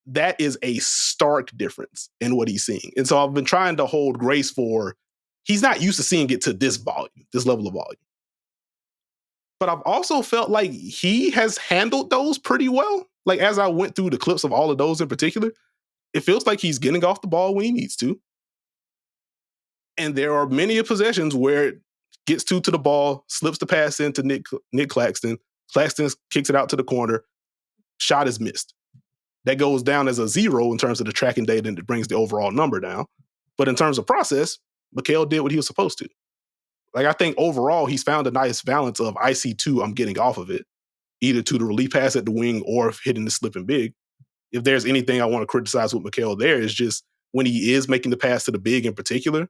That is a stark difference in what he's seeing. And so I've been trying to hold grace for, he's not used to seeing it to this volume, this level of volume. But I've also felt like he has handled those pretty well. Like as I went through the clips of all of those in particular, it feels like he's getting off the ball when he needs to. And there are many possessions where it gets to the ball, slips the pass into Nick Claxton. Claxton kicks it out to the corner. Shot is missed. That goes down as a 0 in terms of the tracking data, and it brings the overall number down. But in terms of process, Mikal did what he was supposed to. Like I think overall, he's found a nice balance of I see 2, I'm getting off of it, either to the relief pass at the wing or hitting the slipping big. If there's anything I want to criticize with Mikal there, is just when he is making the pass to the big in particular,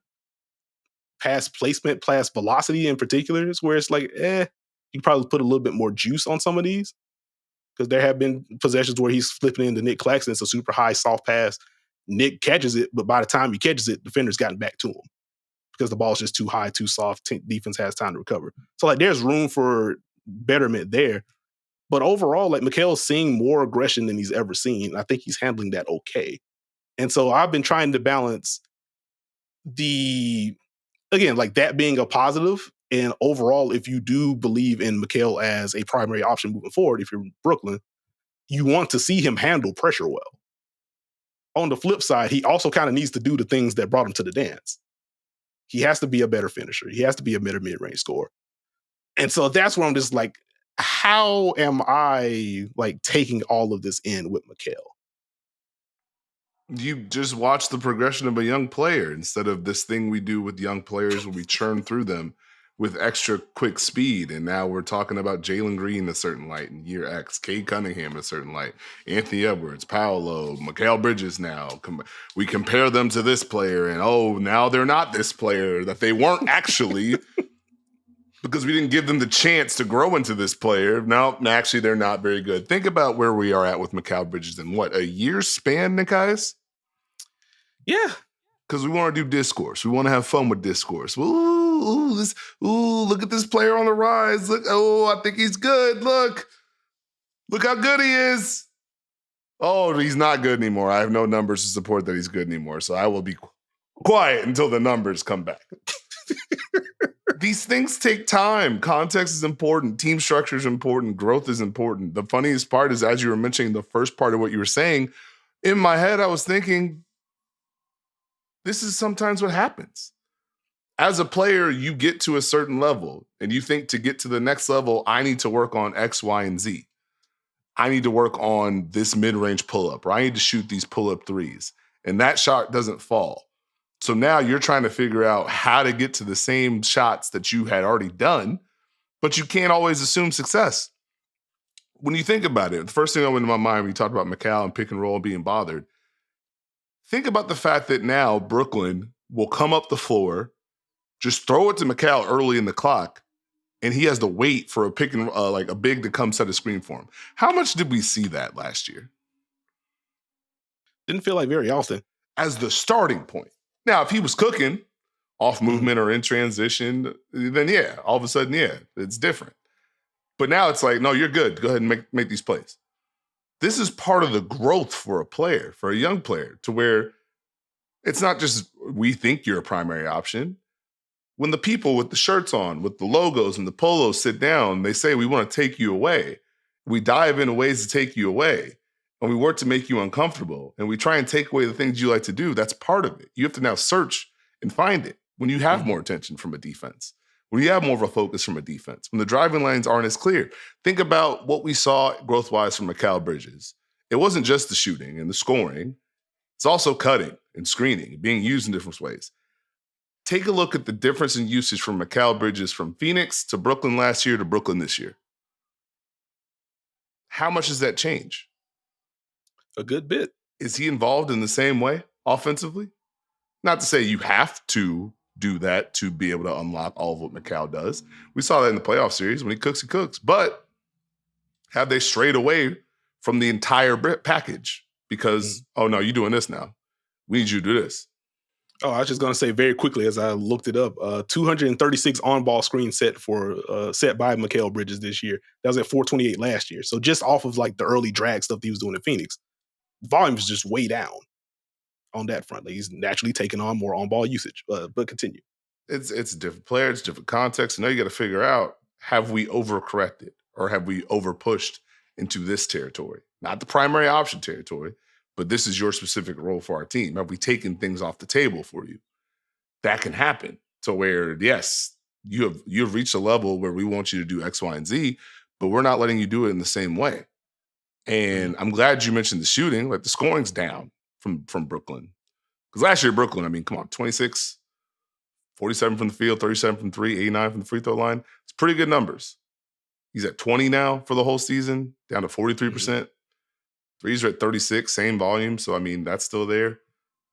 pass placement, pass velocity in particular is where it's like, you can probably put a little bit more juice on some of these. Because there have been possessions where he's flipping into Nick Claxton. It's a super high soft pass. Nick catches it, but by the time he catches it, defender's gotten back to him because the ball's just too high, too soft. Defense has time to recover. So like there's room for betterment there. But overall, like Mikal's seeing more aggression than he's ever seen. I think he's handling that okay. And so I've been trying to balance like that being a positive. And overall, if you do believe in Mikal as a primary option moving forward, if you're in Brooklyn, you want to see him handle pressure well. On the flip side, he also kind of needs to do the things that brought him to the dance. He has to be a better finisher. He has to be a better mid-range scorer. And so that's where I'm just like, how am I like taking all of this in with Mikal? You just watch the progression of a young player instead of this thing we do with young players where we churn through them with extra quick speed. And now we're talking about Jalen Green a certain light in year X, Cade Cunningham a certain light, Anthony Edwards, Paolo, Mikal Bridges now. We compare them to this player and, now they're not this player that they weren't actually because we didn't give them the chance to grow into this player. No, actually, they're not very good. Think about where we are at with Mikal Bridges in a year span, Nekias? Yeah. Because we want to do discourse. We want to have fun with discourse. Look at this player on the rise. Look, I think he's good. Look how good he is. Oh, he's not good anymore. I have no numbers to support that he's good anymore. So I will be quiet until the numbers come back. These things take time. Context is important. Team structure is important. Growth is important. The funniest part is, as you were mentioning the first part of what you were saying, in my head, I was thinking, this is sometimes what happens. As a player, you get to a certain level and you think to get to the next level, I need to work on X, Y, and Z. I need to work on this mid-range pull-up, or I need to shoot these pull-up threes. And that shot doesn't fall. So now you're trying to figure out how to get to the same shots that you had already done, but you can't always assume success. When you think about it, the first thing that went into my mind when you talked about Mikal and pick and roll and being bothered, think about the fact that now Brooklyn will come up the floor, just throw it to Mikal early in the clock, and he has to wait for a pick and like a big to come set a screen for him. How much did we see that last year? Didn't feel like very often. As the starting point. Now, if he was cooking off movement or in transition, then yeah, all of a sudden, yeah, it's different. But now it's like, no, you're good. Go ahead and make these plays. this is part of the growth for a player, for a young player, to where it's not just we think you're a primary option. When the people with the shirts on, with the logos and the polos sit down, they say, we want to take you away. We dive into ways to take you away. And we work to make you uncomfortable. And we try and take away the things you like to do. That's part of it. You have to now search and find it when you have more attention from a defense, when you have more of a focus from a defense, when the driving lanes aren't as clear. Think about what we saw growth-wise from Mikal Bridges. It wasn't just the shooting and the scoring. It's also cutting and screening, being used in different ways. Take a look at the difference in usage from Mikal Bridges from Phoenix to Brooklyn last year to Brooklyn this year. How much does that change? A good bit. Is he involved in the same way offensively? Not to say you have to do that to be able to unlock all of what Mikal does. We saw that in the playoff series. When he cooks, he cooks. But have they strayed away from the entire package? Because, oh, no, you're doing this now. We need you to do this. Oh, I was just going to say very quickly as I looked it up, 236 on-ball screens set by Mikal Bridges this year. That was at 428 last year. So just off of like the early drag stuff that he was doing in Phoenix, volume is just way down on that front. Like he's naturally taking on more on-ball usage. But continue. It's a different player, it's different context. Now you got to figure out, have we overcorrected or have we overpushed into this territory? Not the primary option territory, but this is your specific role for our team. Have we taken things off the table for you? That can happen to where, yes, you've reached a level where we want you to do X, Y, and Z, but we're not letting you do it in the same way. And I'm glad you mentioned the shooting. Like the scoring's down from Brooklyn. Because last year, Brooklyn, I mean, come on, 26, 47 from the field, 37 from three, 89 from the free throw line. It's pretty good numbers. He's at 20 now for the whole season, down to 43%. Threes are at 36, same volume. So, I mean, that's still there.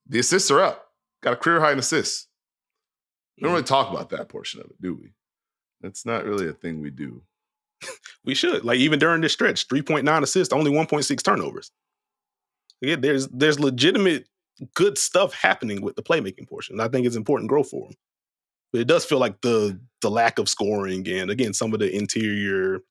The assists are up. Got a career high in assists. We don't really talk about that portion of it, do we? That's not really a thing we do. We should. Like, even during this stretch, 3.9 assists, only 1.6 turnovers. Again, there's legitimate good stuff happening with the playmaking portion. I think it's important growth for him. But it does feel like the lack of scoring and, again, some of the interior,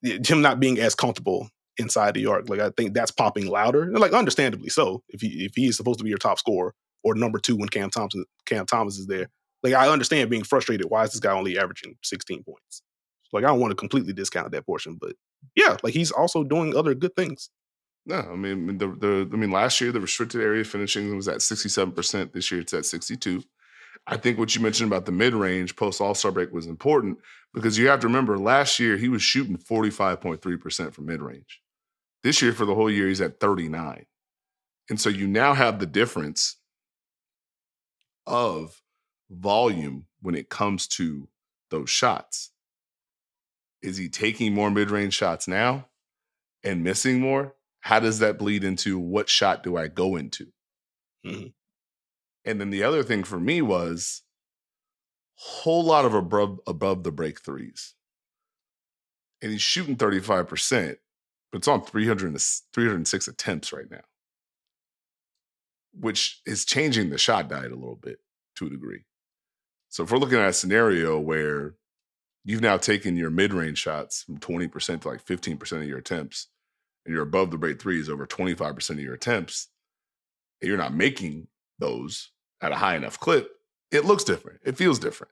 him not being as comfortable inside the arc. Like, I think that's popping louder. And, like, understandably so, if he is supposed to be your top scorer or number two when Cam Thomas is there. Like, I understand being frustrated. Why is this guy only averaging 16 points? Like, I don't want to completely discount that portion, but yeah, like he's also doing other good things. No, I mean, last year the restricted area finishing was at 67%. This year it's at 62%. I think what you mentioned about the mid-range post All-Star break was important because you have to remember last year he was shooting 45.3% from mid-range. This year for the whole year he's at 39%. And so you now have the difference of volume when it comes to those shots. Is he taking more mid-range shots now and missing more? How does that bleed into what shot do I go into? Mm-hmm. And then the other thing for me was a whole lot of above the break threes. And he's shooting 35%, but it's on 306 attempts right now, which is changing the shot diet a little bit to a degree. So if we're looking at a scenario where you've now taken your mid-range shots from 20% to like 15% of your attempts, and you're above the break threes over 25% of your attempts, and you're not making those at a high enough clip, it looks different. It feels different.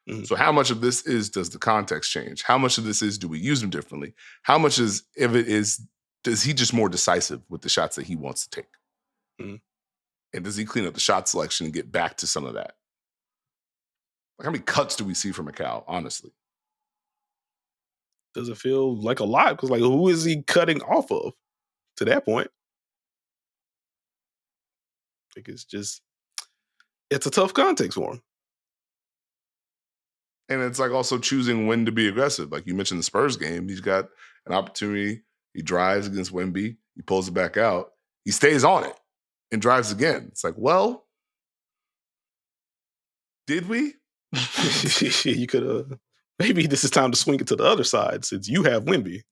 Mm-hmm. So how much of this does the context change? How much of this do we use them differently? How much does he just more decisive with the shots that he wants to take? Mm-hmm. And does he clean up the shot selection and get back to some of that? Like, how many cuts do we see from Mikal, honestly? Does it feel like a lot? Because, like, who is he cutting off of to that point? Like, it's a tough context for him. And it's like also choosing when to be aggressive. Like you mentioned the Spurs game, he's got an opportunity. He drives against Wemby. He pulls it back out. He stays on it and drives again. It's like, well, did we? You could have. Maybe this is time to swing it to the other side since you have Wemby.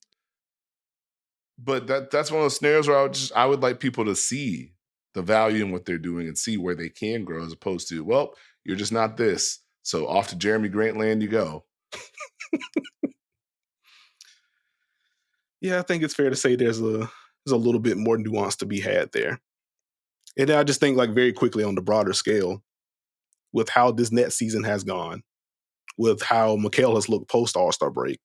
But that's one of those scenarios where I would like people to see the value in what they're doing and see where they can grow as opposed to, well, you're just not this. So off to Jeremy Grant land you go. Yeah, I think it's fair to say there's a there's a little bit more nuance to be had there. And then I just think like very quickly on the broader scale, with how this net season has gone, with how Mikal has looked post All-Star break,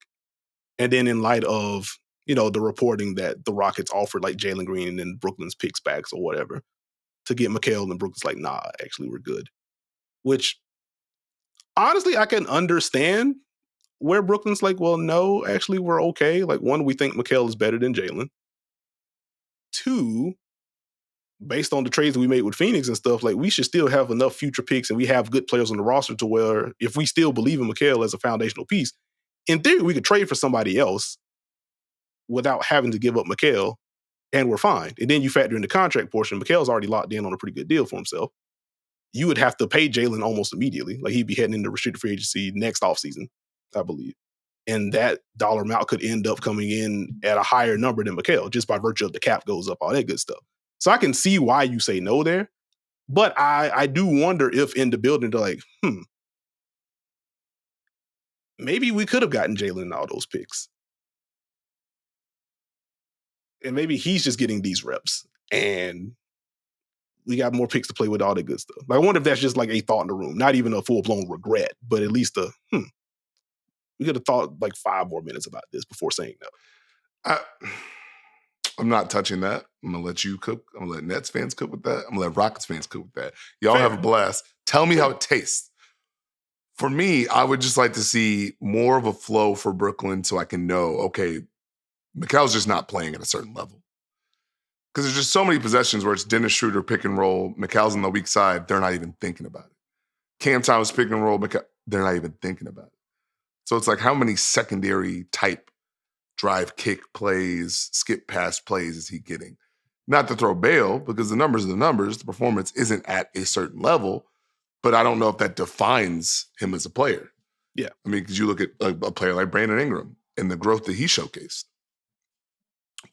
and then in light of, the reporting that the Rockets offered like Jalen Green and Brooklyn's picks backs or whatever to get Mikal, and Brooklyn's like, nah, actually we're good. Which honestly, I can understand where Brooklyn's like, well, no, actually we're okay. Like, one, we think Mikal is better than Jalen. Two, based on the trades we made with Phoenix and stuff, like we should still have enough future picks and we have good players on the roster to where if we still believe in Mikal as a foundational piece, in theory, we could trade for somebody else without having to give up Mikal and we're fine. And then you factor in the contract portion. Mikal's already locked in on a pretty good deal for himself. You would have to pay Jalen almost immediately. Like he'd be heading into restricted free agency next offseason, I believe. And that dollar amount could end up coming in at a higher number than Mikal just by virtue of the cap goes up, all that good stuff. So I can see why you say no there. But I do wonder if in the building they're like, maybe we could have gotten Jalen in all those picks. And maybe he's just getting these reps. And we got more picks to play with, all that good stuff. Like, I wonder if that's just like a thought in the room. Not even a full-blown regret, but at least we could have thought like 5 more minutes about this before saying no. I'm not touching that. I'm going to let you cook. I'm going to let Nets fans cook with that. I'm going to let Rockets fans cook with that. Y'all have a blast. Tell me how it tastes. For me, I would just like to see more of a flow for Brooklyn so I can know, okay, Mikal's just not playing at a certain level. Because there's just so many possessions where it's Dennis Schroeder pick and roll, Mikal's on the weak side, they're not even thinking about it. Cam Thomas pick and roll, they're not even thinking about it. So it's like, how many secondary type drive kick plays, skip pass plays is he getting? Not to throw bail, because the numbers are the numbers. The performance isn't at a certain level, but I don't know if that defines him as a player. Yeah. I mean, because you look at a player like Brandon Ingram and the growth that he showcased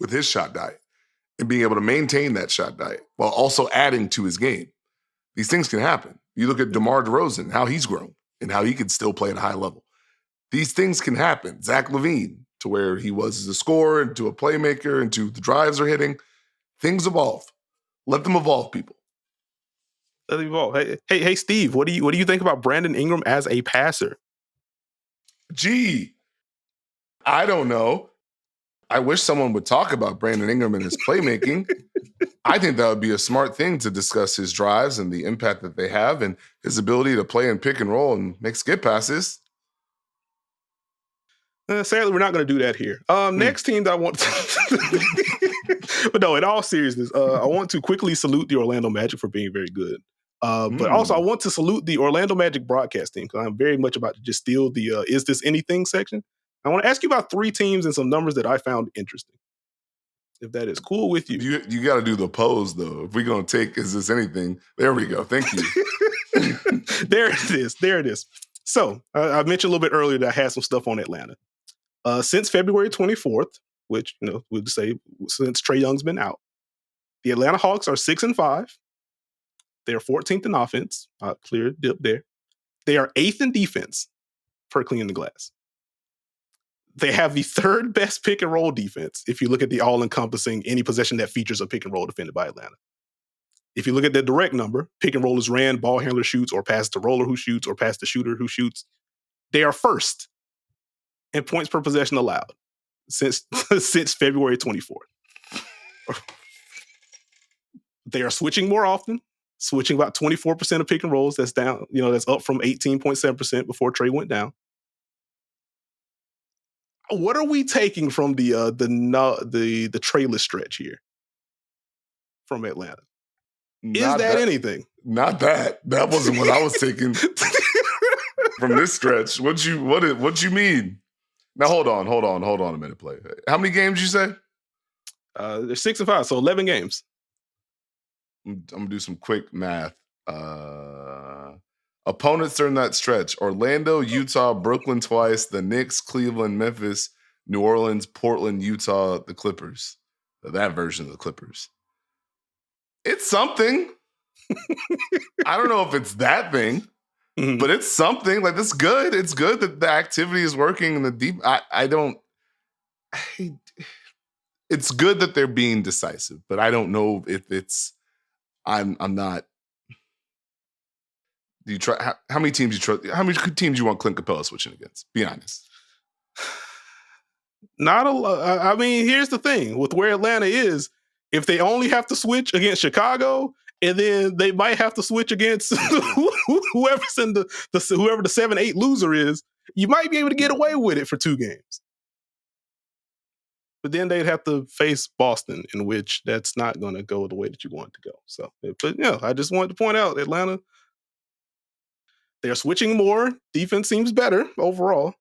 with his shot diet and being able to maintain that shot diet while also adding to his game. These things can happen. You look at DeMar DeRozan, how he's grown and how he can still play at a high level. These things can happen. Zach LaVine, to where he was as a scorer, and to a playmaker, and to the drives are hitting. Things evolve. Let them evolve, people. Let them evolve. Hey, Steve, what do you think about Brandon Ingram as a passer? Gee, I don't know. I wish someone would talk about Brandon Ingram and his playmaking. I think that would be a smart thing to discuss his drives and the impact that they have and his ability to play and pick and roll and make skip passes. Sadly, we're not going to do that here. Next team that I want to... But no, in all seriousness, I want to quickly salute the Orlando Magic for being very good. But also, I want to salute the Orlando Magic broadcast team, because I'm very much about to just steal the Is This Anything section. I want to ask you about 3 teams and some numbers that I found interesting. If that is cool with you. You got to do the pose, though. If we're going to take Is This Anything, there we go. Thank you. There it is. So, I mentioned a little bit earlier that I had some stuff on Atlanta. Since February 24th, which, we'd say since Trae Young's been out, the Atlanta Hawks are 6-5. They're 14th in offense. Clear dip there. They are 8th in defense per clean the glass. They have the 3rd best pick and roll defense if you look at the all-encompassing any possession that features a pick and roll defended by Atlanta. If you look at the direct number, pick and roll is ran, ball handler shoots, or pass to roller who shoots, or pass to shooter who shoots. They are first in points per possession allowed since February 24th. They are switching more often, switching about 24% of pick and rolls. That's down, that's up from 18.7% before Trae went down. What are we taking from the Trayless stretch here from Atlanta? Is that anything? Not that. That wasn't what I was taking from this stretch. What you mean? Now hold on a minute, play. How many games you say? They're 6-5, so 11 games. I'm gonna do some quick math. Opponents during that stretch: Orlando, Utah, Brooklyn twice, the Knicks, Cleveland, Memphis, New Orleans, Portland, Utah, the Clippers. That version of the Clippers. It's something. I don't know if it's that thing, but it's something. Like, it's good. It's good that the activity is working in the deep. It's it's good that they're being decisive, but I don't know if it's. I'm not. Do you try? How many teams you trust? How many teams you want Clint Capella switching against? Be honest. Not a lot. I mean, here's the thing with where Atlanta is. If they only have to switch against Chicago, and then they might have to switch against whoever's in whoever the 7-8 loser is, you might be able to get away with it for 2 games. But then they'd have to face Boston, in which that's not going to go the way that you want it to go. So, but yeah, I just wanted to point out Atlanta, they're switching more. Defense seems better overall.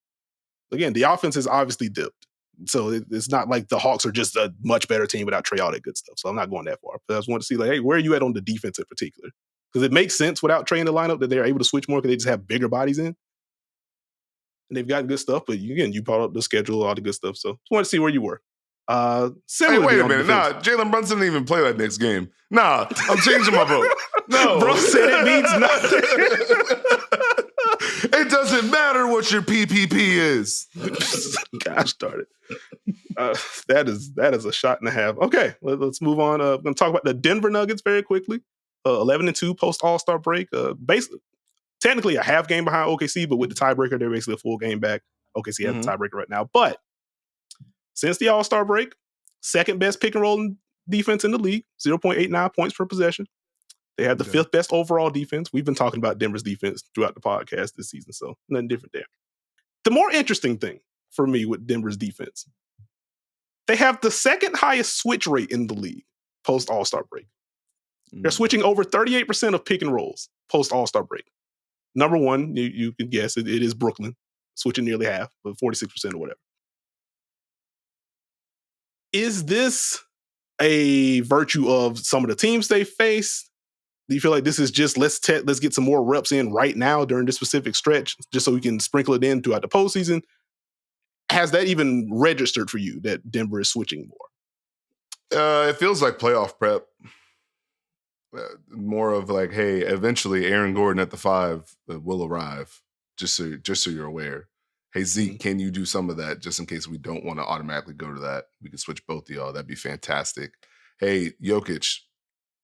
Again, the offense has obviously dipped. So it's not like the Hawks are just a much better team without Trey, all that good stuff. So I'm not going that far. But I just want to see, like, hey, where are you at on the defense in particular? Because it makes sense without Trey in the lineup that they're able to switch more because they just have bigger bodies in. And they've got good stuff. But again, you brought up the schedule, all the good stuff. So just want to see where you were. Hey, wait a minute. Nah, Jalen Brunson didn't even play that next game. Nah, I'm changing my vote. No. Bro said it means nothing. It doesn't matter what your PPP is. Gosh darn it. That is a shot and a half. Okay, let's move on. I'm going to talk about the Denver Nuggets very quickly. 11-2 post All-Star break. Basically, technically a half game behind OKC, but with the tiebreaker, they're basically a full game back. OKC has the tiebreaker right now. But since the All-Star break, second best pick and roll defense in the league, 0.89 points per possession. They have the 5th best overall defense. We've been talking about Denver's defense throughout the podcast this season, so nothing different there. The more interesting thing for me with Denver's defense, they have the second highest switch rate in the league post All-Star break. They're switching over 38% of pick and rolls post All-Star break. Number one, you can guess it is Brooklyn, switching nearly half, but 46% or whatever. Is this a virtue of some of the teams they face? Do you feel like this is just let's get some more reps in right now during this specific stretch, just so we can sprinkle it in throughout the postseason? Has that even registered for you that Denver is switching more? It feels like playoff prep. More of like, hey, eventually Aaron Gordon at the 5 will arrive. Just so you're aware. Hey, Zeke, can you do some of that just in case we don't want to automatically go to that? We can switch both of y'all. That'd be fantastic. Hey, Jokic,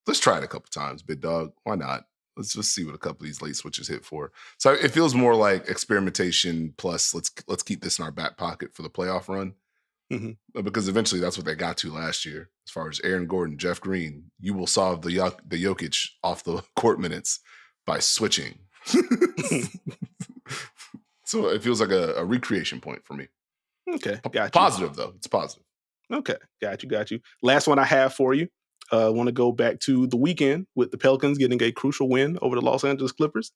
let's try it a couple times, big dog. Why not? Let's just see what a couple of these late switches hit for. So it feels more like experimentation plus let's keep this in our back pocket for the playoff run. Because eventually that's what they got to last year. As far as Aaron Gordon, Jeff Green, you will solve the Jokic off the court minutes by switching. So it feels like a recreation point for me. Okay, got you. Positive, though. It's positive. Okay, got you. Last one I have for you. I want to go back to the weekend with the Pelicans getting a crucial win over the Los Angeles Clippers.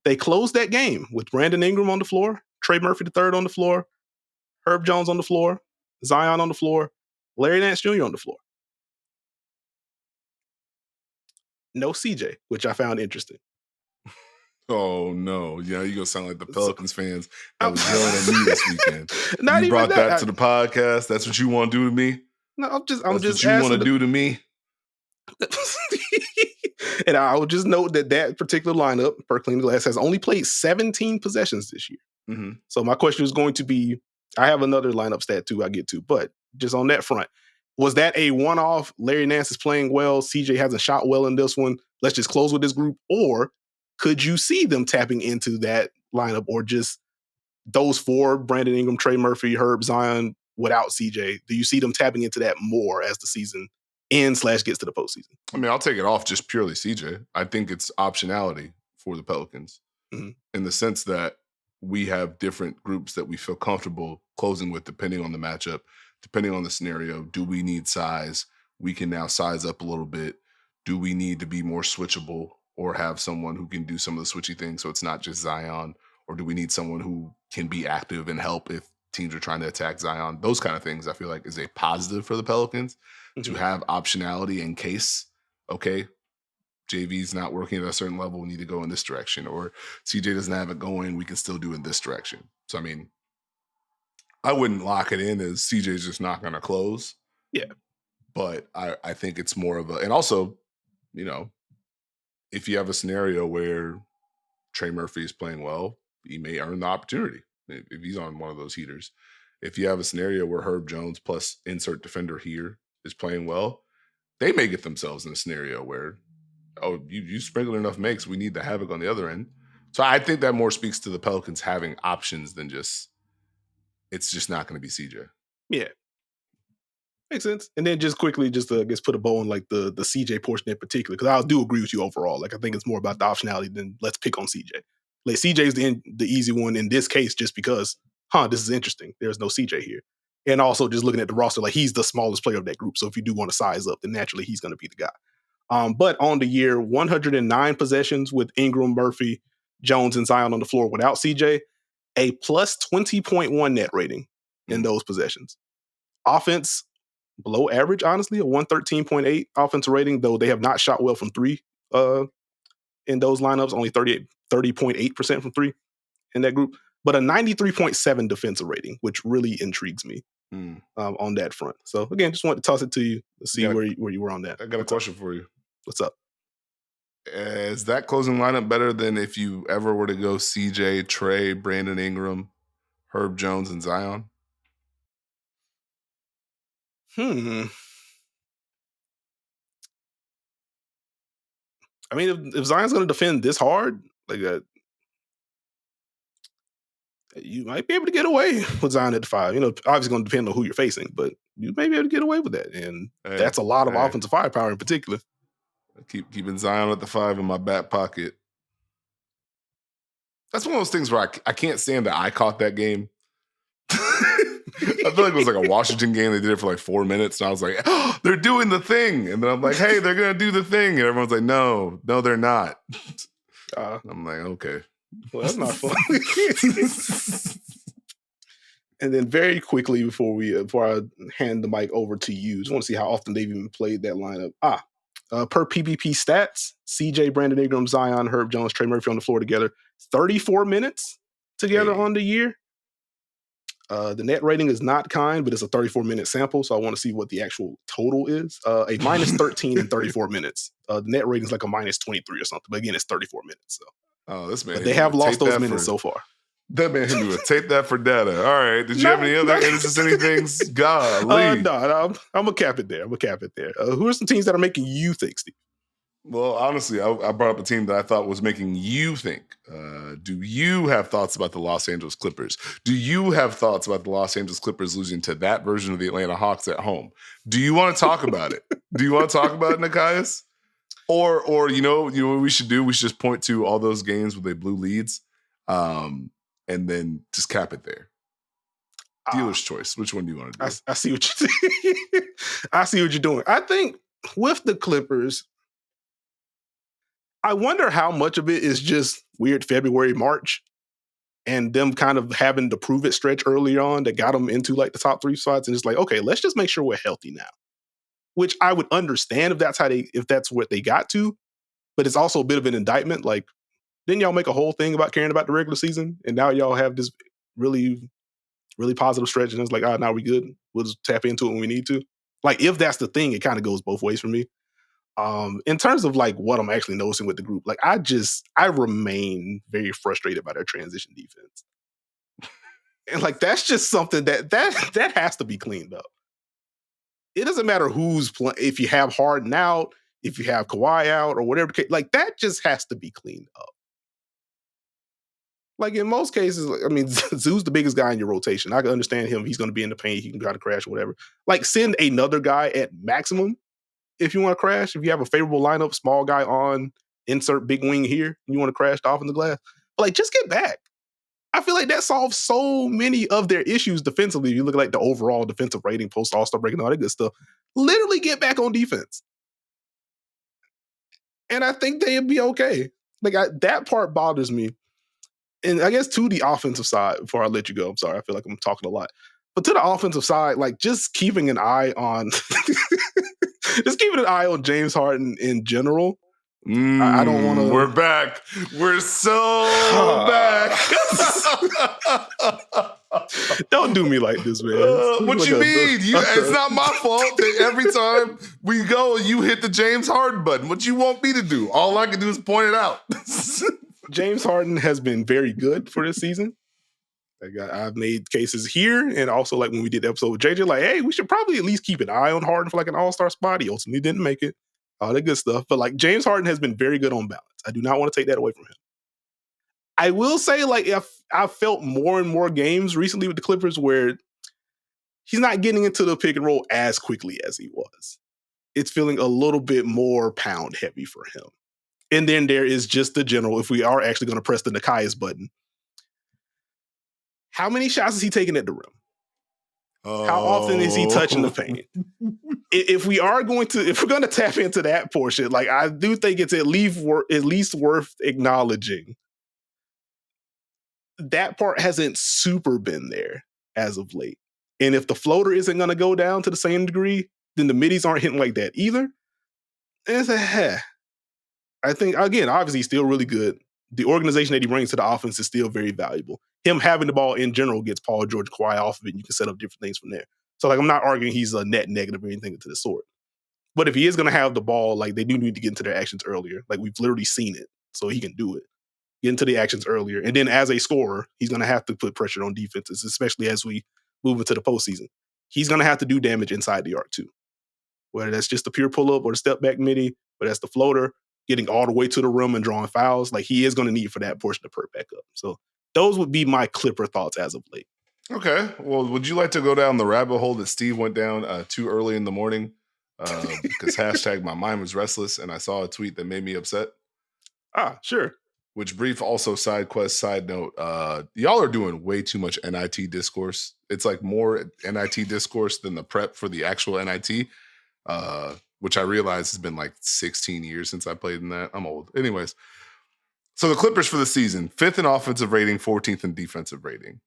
They closed that game with Brandon Ingram on the floor, Trey Murphy III on the floor, Herb Jones on the floor, Zion on the floor, Larry Nance Jr. on the floor. No CJ, which I found interesting. Oh, no. Yeah, you're going to sound like the Pelicans fans that was yelling at me this weekend. You brought that to the podcast? That's what you want to do to me? No, I'm just what you want to do to me? And I will just note that particular lineup, per Clean Glass, has only played 17 possessions this year. So my question is going to be, I have another lineup stat too I get to, but just on that front, was that a one-off, Larry Nance is playing well, CJ hasn't shot well in this one, let's just close with this group? Or could you see them tapping into that lineup, or just those 4, Brandon Ingram, Trey Murphy, Herb, Zion, without CJ? Do you see them tapping into that more as the season ends / gets to the postseason? I mean, I'll take it off just purely CJ. I think it's optionality for the Pelicans in the sense that we have different groups that we feel comfortable closing with depending on the matchup, depending on the scenario. Do we need size? We can now size up a little bit. Do we need to be more switchable or have someone who can do some of the switchy things so it's not just Zion? Or do we need someone who can be active and help if teams are trying to attack Zion? Those kind of things I feel like is a positive for the Pelicans to have optionality in case, okay, JV's not working at a certain level, we need to go in this direction. Or CJ doesn't have it going, we can still do in this direction. So, I mean, I wouldn't lock it in as CJ's just not going to close. Yeah. But I think it's more of a, and also, you know, if you have a scenario where Trey Murphy is playing well, he may earn the opportunity if he's on one of those heaters. if you have a scenario where Herb Jones plus insert defender here is playing well, they may get themselves in a scenario where, oh, you sprinkled enough makes, we need the havoc on the other end. So I think that more speaks to the Pelicans having options than just, it's just not going to be CJ. Yeah. Makes sense. And then just quickly, just to put a bow on like the CJ portion in particular, because I do agree with you overall. Like I think it's more about the optionality than let's pick on CJ. Like CJ is the easy one in this case, just because, this is interesting. There's no CJ here. And also just looking at the roster, like he's the smallest player of that group. So if you do want to size up, then naturally he's going to be the guy. But on the year, 109 possessions with Ingram, Murphy, Jones, and Zion on the floor without CJ, a plus 20.1 net rating in those possessions. Offense, below average, honestly, a 113.8 offensive rating, though they have not shot well from three in those lineups, only 30.8% from three in that group, but a 93.7 defensive rating, which really intrigues me on that front. So again, just wanted to toss it to you to see where you were on that. I got a question for you. What's up? Is that closing lineup better than if you ever were to go CJ, Trey, Brandon Ingram, Herb Jones, and Zion? I mean, if Zion's going to defend this hard, like that, you might be able to get away with Zion at the 5. Obviously going to depend on who you're facing, but you may be able to get away with that. And that's a lot of offensive firepower in particular. Keeping Zion at the 5 in my back pocket. That's one of those things where I can't stand that I caught that game. I feel like it was like a Washington game. They did it for like 4 minutes. And I was like, oh, they're doing the thing. And then I'm like, hey, they're going to do the thing. And everyone's like, no, they're not. I'm like, okay. Well, that's not fun. And then very quickly before I hand the mic over to you, just want to see how often they've even played that lineup. Per PPP stats, CJ, Brandon Ingram, Zion, Herb Jones, Trey Murphy on the floor together, 34 minutes together on the year. The net rating is not kind, but it's a 34-minute sample, so I want to see what the actual total is. A minus 13 in 34 minutes. The net rating is like a minus 23 or something, but again, it's 34 minutes. So, this man. But they have lost those minutes so far. That man hit me with tape that for data. All right. Did you have any other interesting things? Golly. No, I'm going to cap it there. Who are some teams that are making you think, Steve? Well, honestly, I brought up a team that I thought was making you think. Do you have thoughts about the Los Angeles Clippers? Do you have thoughts about the Los Angeles Clippers losing to that version of the Atlanta Hawks at home? Do you want to talk about it? Do you want to talk about it, Nekias? Or you know what we should do? We should just point to all those games where they blew leads, and then just cap it there. Dealer's choice. Which one do you want to do? I see what you I see what you're doing. I think with the Clippers, I wonder how much of it is just weird February, March, and them kind of having to prove it stretch early on that got them into like the top 3 spots, and it's like, okay, let's just make sure we're healthy now. Which I would understand if that's what they got to, but it's also a bit of an indictment. Like, didn't y'all make a whole thing about caring about the regular season, and now y'all have this really, really positive stretch, and it's like, now we good. We'll just tap into it when we need to. Like, if that's the thing, it kind of goes both ways for me. In terms of like what I'm actually noticing with the group, like I remain very frustrated by their transition defense. And like, that's just something that has to be cleaned up. It doesn't matter who's playing, if you have Harden out, if you have Kawhi out or whatever, like that just has to be cleaned up. Like in most cases, I mean, Zoo's the biggest guy in your rotation. I can understand him. He's going to be in the paint. He can try to crash or whatever. Like send another guy at maximum if you want to crash. If you have a favorable lineup, small guy on, insert big wing here, and you want to crash the offensive glass. But like, just get back. I feel like that solves so many of their issues defensively. You look at like the overall defensive rating, post All-Star break, and all that good stuff. Literally get back on defense. And I think they'd be okay. Like that part bothers me. And I guess to the offensive side, before I let you go, I'm sorry, I feel like I'm talking a lot. But to the offensive side, like just keeping an eye on James Harden in general. I don't want to. We're back. We're so back. Don't do me like this, man. What like you mean? It's not my fault that every time we go, you hit the James Harden button. What you want me to do? All I can do is point it out. James Harden has been very good for this season. Like I've made cases here, and also like when we did the episode with JJ, like, hey, we should probably at least keep an eye on Harden for like an all-star spot. He ultimately didn't make it. All that good stuff. But like James Harden has been very good on balance. I do not want to take that away from him. I will say, like, if I've felt more and more games recently with the Clippers where he's not getting into the pick and roll as quickly as he was. It's feeling a little bit more pound heavy for him. And then there is just the general, if we are actually going to press the Nekias button, how many shots is he taking at the rim? How often is he touching the paint? If we're going to tap into that portion, like I do think it's at least worth acknowledging. That part hasn't super been there as of late. And if the floater isn't going to go down to the same degree, then the middies aren't hitting like that either. And it's I think, again, obviously he's still really good. The organization that he brings to the offense is still very valuable. Him having the ball in general gets Paul George Kawhi off of it, and you can set up different things from there. So, like, I'm not arguing he's a net negative or anything to the sort. But if he is going to have the ball, like, they do need to get into their actions earlier. Like, we've literally seen it, so he can do it. Get into the actions earlier. And then as a scorer, he's going to have to put pressure on defenses, especially as we move into the postseason. He's going to have to do damage inside the arc, too. Whether that's just the pure pull-up or the step-back midi, but that's the floater, getting all the way to the rim and drawing fouls, like he is going to need for that portion to perk back up. So those would be my Clipper thoughts as of late. Okay. Well, would you like to go down the rabbit hole that Steve went down too early in the morning? Because hashtag my mind was restless and I saw a tweet that made me upset. Sure. Which brief also side note, y'all are doing way too much NIT discourse. It's like more NIT discourse than the prep for the actual NIT. Which I realize has been like 16 years since I played in that. I'm old. Anyways, so the Clippers for the season, 5th in offensive rating, 14th in defensive rating.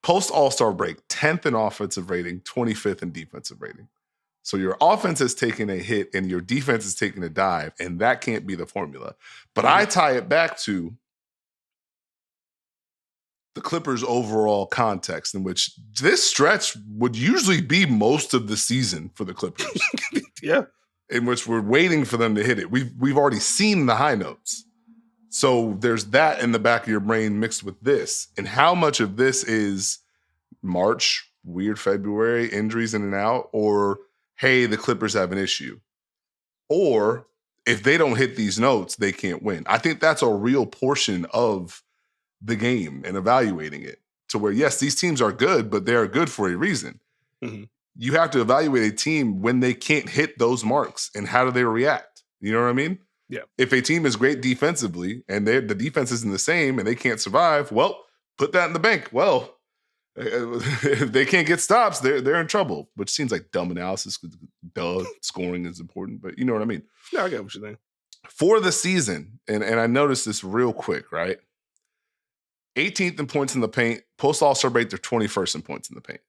Post All-Star break, 10th in offensive rating, 25th in defensive rating. So your offense has taken a hit and your defense is taking a dive, and that can't be the formula. But I tie it back to the Clippers' overall context, in which this stretch would usually be most of the season for the Clippers. Yeah. In which we're waiting for them to hit it. We've already seen the high notes. So there's that in the back of your brain mixed with this. And how much of this is March, weird February, injuries in and out, or, hey, the Clippers have an issue. Or if they don't hit these notes, they can't win. I think that's a real portion of the game and evaluating it to where, yes, these teams are good, but they are good for a reason. Mm-hmm. You have to evaluate a team when they can't hit those marks and how do they react? You know what I mean? Yeah. If a team is great defensively and the defense isn't the same and they can't survive, well, put that in the bank. Well, if they can't get stops, they're in trouble, which seems like dumb analysis because scoring is important, but you know what I mean? Yeah, I get what you're saying. For the season, and I noticed this real quick, right? 18th in points in the paint. Post All-Star break, they're 21st in points in the paint.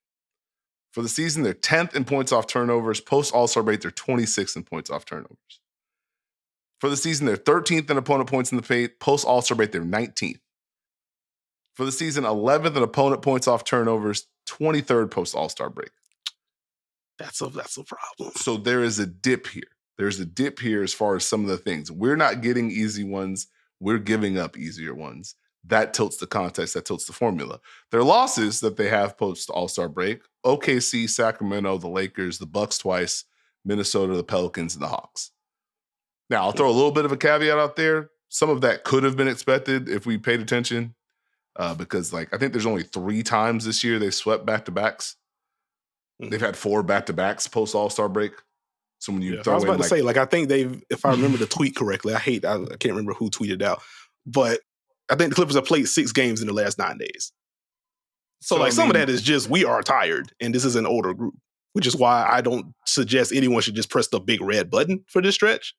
For the season, they're 10th in points off turnovers. Post All-Star break, they're 26th in points off turnovers. For the season, they're 13th in opponent points in the paint. Post All-Star break, they're 19th. For the season, 11th in opponent points off turnovers, 23rd post All-Star break. That's a problem. So there is a dip here. There's a dip here as far as some of the things. We're not getting easy ones. We're giving up easier ones. That tilts the context. That tilts the formula. Their losses that they have post All-Star break: OKC, Sacramento, the Lakers, the Bucks twice, Minnesota, the Pelicans, and the Hawks. Now, I'll throw a little bit of a caveat out there. Some of that could have been expected if we paid attention, because I think there's only 3 times this year they swept back-to-backs. Mm-hmm. They've had 4 back-to-backs post All-Star break. So when you throw I was about in, to say, I think they've, if I remember the tweet correctly, I can't remember who tweeted out, but I think the Clippers have played 6 games in the last 9 days. So some of that is just, we are tired, and this is an older group, which is why I don't suggest anyone should just press the big red button for this stretch.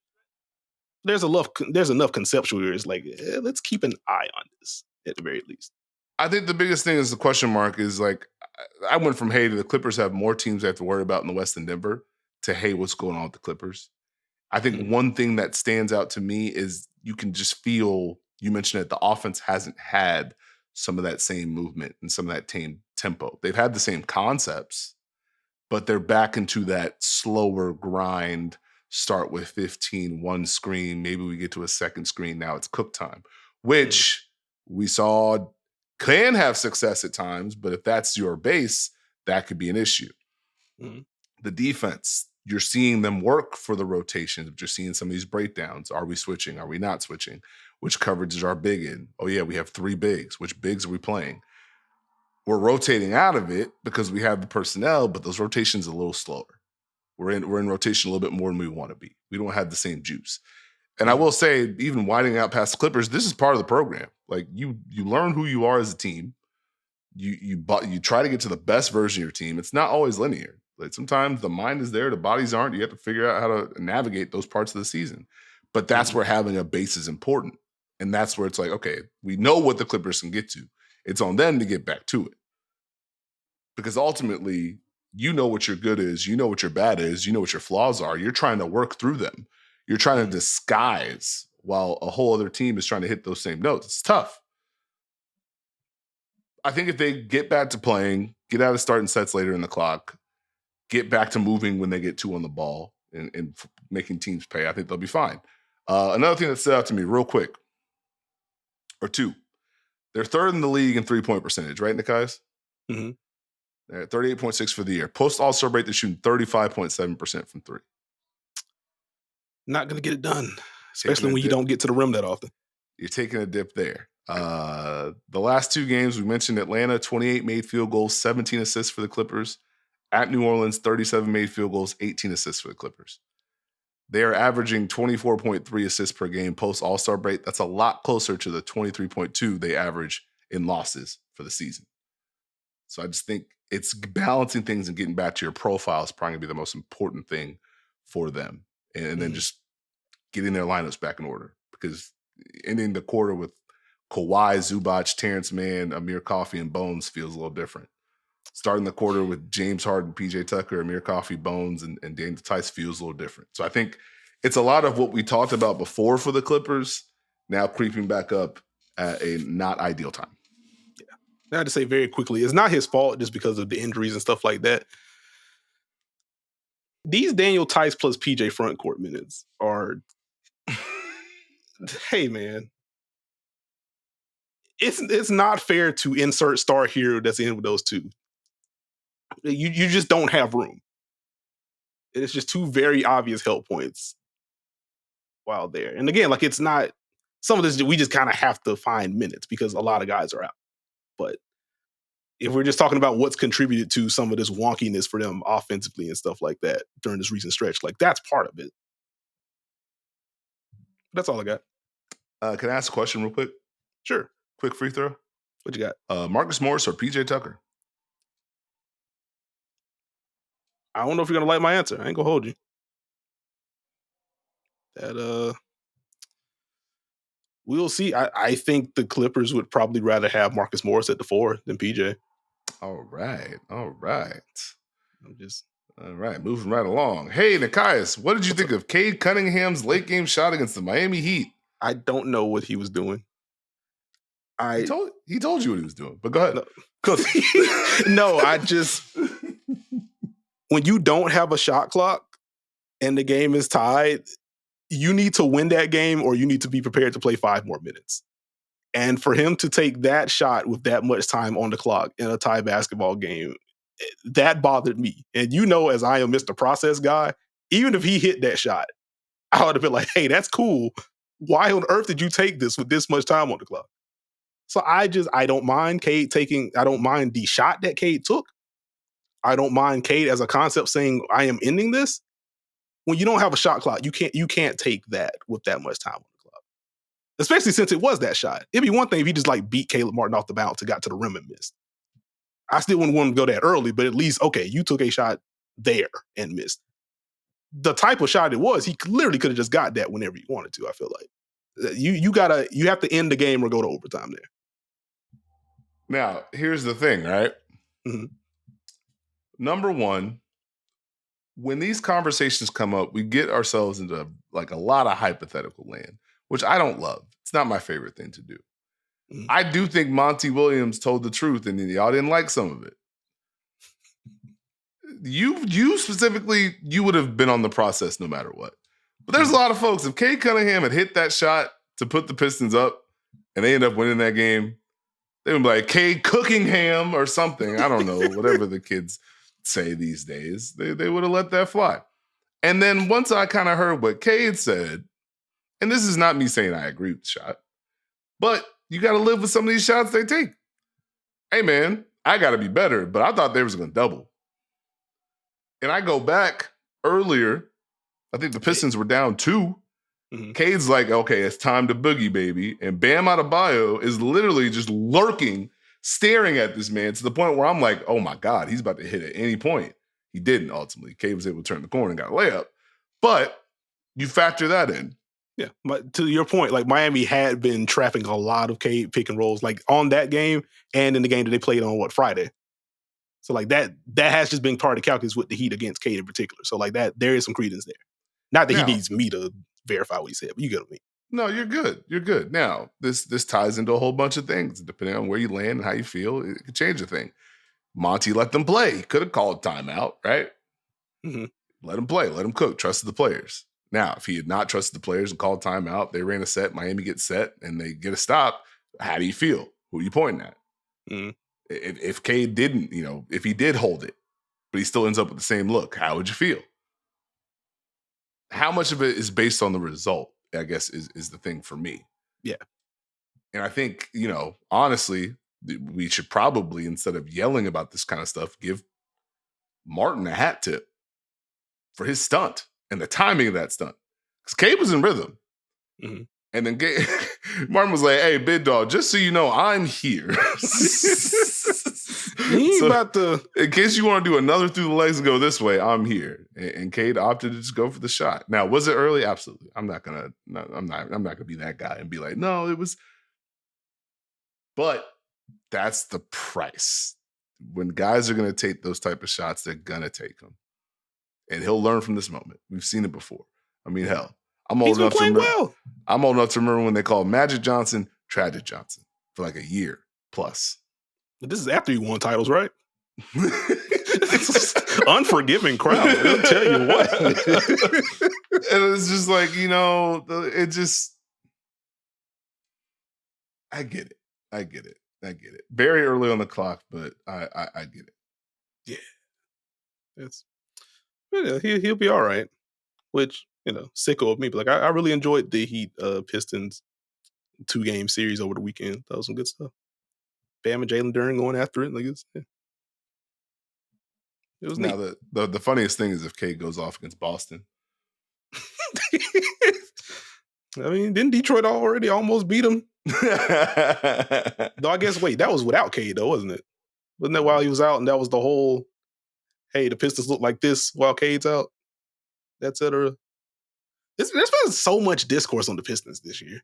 There's enough conceptual here. It's let's keep an eye on this at the very least. I think the biggest thing is the question mark is I went from, hey, the Clippers have more teams they have to worry about in the West than Denver, to, hey, what's going on with the Clippers? I think one thing that stands out to me is you can just feel, you mentioned it, the offense hasn't had some of that same movement and some of that same tempo. They've had the same concepts, but they're back into that slower grind, start with 15, one screen, maybe we get to a second screen, now it's cook time, which we saw can have success at times, but if that's your base, that could be an issue. Mm-hmm. The defense, you're seeing them work for the rotations. You're seeing some of these breakdowns. Are we switching? Are we not switching? Which coverages are big in? Oh, yeah, we have 3 bigs. Which bigs are we playing? We're rotating out of it because we have the personnel, but those rotations are a little slower. We're in rotation a little bit more than we want to be. We don't have the same juice. And I will say, even widening out past the Clippers, this is part of the program. Like you learn who you are as a team. You try to get to the best version of your team. It's not always linear. Like sometimes the mind is there, the bodies aren't. You have to figure out how to navigate those parts of the season. But that's where having a base is important. And that's where it's like, okay, we know what the Clippers can get to. It's on them to get back to it. Because ultimately, you know what your good is, you know what your bad is, you know what your flaws are. You're trying to work through them. You're trying to disguise while a whole other team is trying to hit those same notes. It's tough. I think if they get back to playing, get out of starting sets later in the clock, get back to moving when they get 2 on the ball and making teams pay, I think they'll be fine. Another thing that stood out to me real quick, or 2, they're 3rd in the league in 3-point percentage, right, Nekias? Mm-hmm. They're at 38.6 for the year. Post All-Star break, they're shooting 35.7% from 3. Not going to get it done, especially when you don't get to the rim that often. You're taking a dip there. The last 2 games, we mentioned Atlanta, 28 made field goals, 17 assists for the Clippers. At New Orleans, 37 made field goals, 18 assists for the Clippers. They are averaging 24.3 assists per game post All-Star break. That's a lot closer to the 23.2 they average in losses for the season. So I just think it's balancing things and getting back to your profile is probably going to be the most important thing for them. And then just getting their lineups back in order. Because ending the quarter with Kawhi, Zubac, Terrence Mann, Amir Coffey, and Bones feels a little different. Starting the quarter with James Harden, PJ Tucker, Amir Coffey, Bones, and Daniel Tice feels a little different. So I think it's a lot of what we talked about before for the Clippers, now creeping back up at a not ideal time. Yeah. I had to say very quickly, it's not his fault just because of the injuries and stuff like that. These Daniel Tice plus PJ frontcourt minutes are, hey man, it's not fair to insert star hero that's in with those 2. You just don't have room. It's just 2 very obvious help points while there. And again, like it's not some of this, we just kind of have to find minutes because a lot of guys are out. But if we're just talking about what's contributed to some of this wonkiness for them offensively and stuff like that during this recent stretch, like that's part of it. That's all I got. Can I ask a question real quick? Sure. Quick free throw. What you got? Marcus Morris or PJ Tucker? I don't know if you're gonna like my answer. I ain't gonna hold you. We'll see. I think the Clippers would probably rather have Marcus Morris at the 4 than PJ. All right. All right. All right, moving right along. Hey, Nekias, what did you think of Cade Cunningham's late game shot against the Miami Heat? I don't know what he was doing. He told you what he was doing, but go ahead. No, I just when you don't have a shot clock and the game is tied, you need to win that game or you need to be prepared to play 5 more minutes. And for him to take that shot with that much time on the clock in a tie basketball game, that bothered me. And as I am Mr. Process guy, even if he hit that shot, I would have been like, hey, that's cool. Why on earth did you take this with this much time on the clock? So I don't mind Cade I don't mind the shot that Cade took. I don't mind Cade as a concept saying, I am ending this. When you don't have a shot clock, you can't take that with that much time on the clock. Especially since it was that shot. It'd be one thing if he just like beat Caleb Martin off the bounce and got to the rim and missed. I still wouldn't want him to go that early, but at least, okay, you took a shot there and missed. The type of shot it was, he literally could have just got that whenever he wanted to, I feel like. You have to end the game or go to overtime there. Now, here's the thing, right? Mm-hmm. Number one, when these conversations come up, we get ourselves into like a lot of hypothetical land, which I don't love. It's not my favorite thing to do. Mm-hmm. I do think Monty Williams told the truth, and y'all didn't like some of it. You specifically, you would have been on the process no matter what. But there's a lot of folks. If Cade Cunningham had hit that shot to put the Pistons up and they end up winning that game, They would be like Cade Cunningham or something. I don't know, whatever the kids say these days. They would have let that fly. And then once I kind of heard what Cade said, and this is not me saying I agree with the shot, but you got to live with some of these shots they take. Hey, man, I got to be better, but I thought they was going to double. And I go back earlier, I think the Pistons were down 2. Mm-hmm. Cade's like, okay, it's time to boogie, baby. And Bam Adebayo is literally just lurking, staring at this man to the point where I'm like, oh my God, he's about to hit at any point. He didn't ultimately. Cade was able to turn the corner and got a layup. But you factor that in. Yeah, but to your point, like Miami had been trapping a lot of Cade pick and rolls, like on that game and in the game that they played on Friday. So like that has just been part of the calculus with the Heat against Cade in particular. So like that, there is some credence there. Not that he needs me to verify what he said, but you get what I mean. No, you're good. You're good. Now, this ties into a whole bunch of things. Depending on where you land and how you feel, it could change a thing. Monty let them play. Could have called timeout, right? Mm-hmm. Let them play. Let them cook. Trusted the players. Now, if he had not trusted the players and called timeout, they ran a set, Miami gets set, and they get a stop, how do you feel? Who are you pointing at? Mm-hmm. If Cade didn't, if he did hold it, but he still ends up with the same look, how would you feel? How much of it is based on the result, I guess, is the thing for me. Yeah. And I think, honestly, we should probably, instead of yelling about this kind of stuff, give Martin a hat tip for his stunt and the timing of that stunt. Because Cade was in rhythm. Mm-hmm. And then Martin was like, hey, big dog, just so you know, I'm here. In case you want to do another through the legs and go this way, I'm here. And Cade opted to just go for the shot. Now, was it early? Absolutely. I'm not gonna be that guy and be like, no, it was. But that's the price. When guys are gonna take those type of shots, they're gonna take them. And he'll learn from this moment. We've seen it before. I mean, hell, I'm old enough to remember when they called Magic Johnson Tragic Johnson for like a year plus. But this is after he won titles, right? Unforgiving crowd. I'll tell you what. And it's just like, I get it. Very early on the clock, but I get it. Yeah. He'll be all right. Which, sicko of me. But like I really enjoyed the Heat Pistons 2-game series over the weekend. That was some good stuff. Bam and Jalen Duren going after it. Like it was now neat. The funniest thing is if Cade goes off against Boston. I mean, didn't Detroit already almost beat him? Though I guess, that was without Cade though, wasn't it? Wasn't that while he was out and that was the whole, hey, the Pistons look like this while Cade's out, et cetera. There's been so much discourse on the Pistons this year.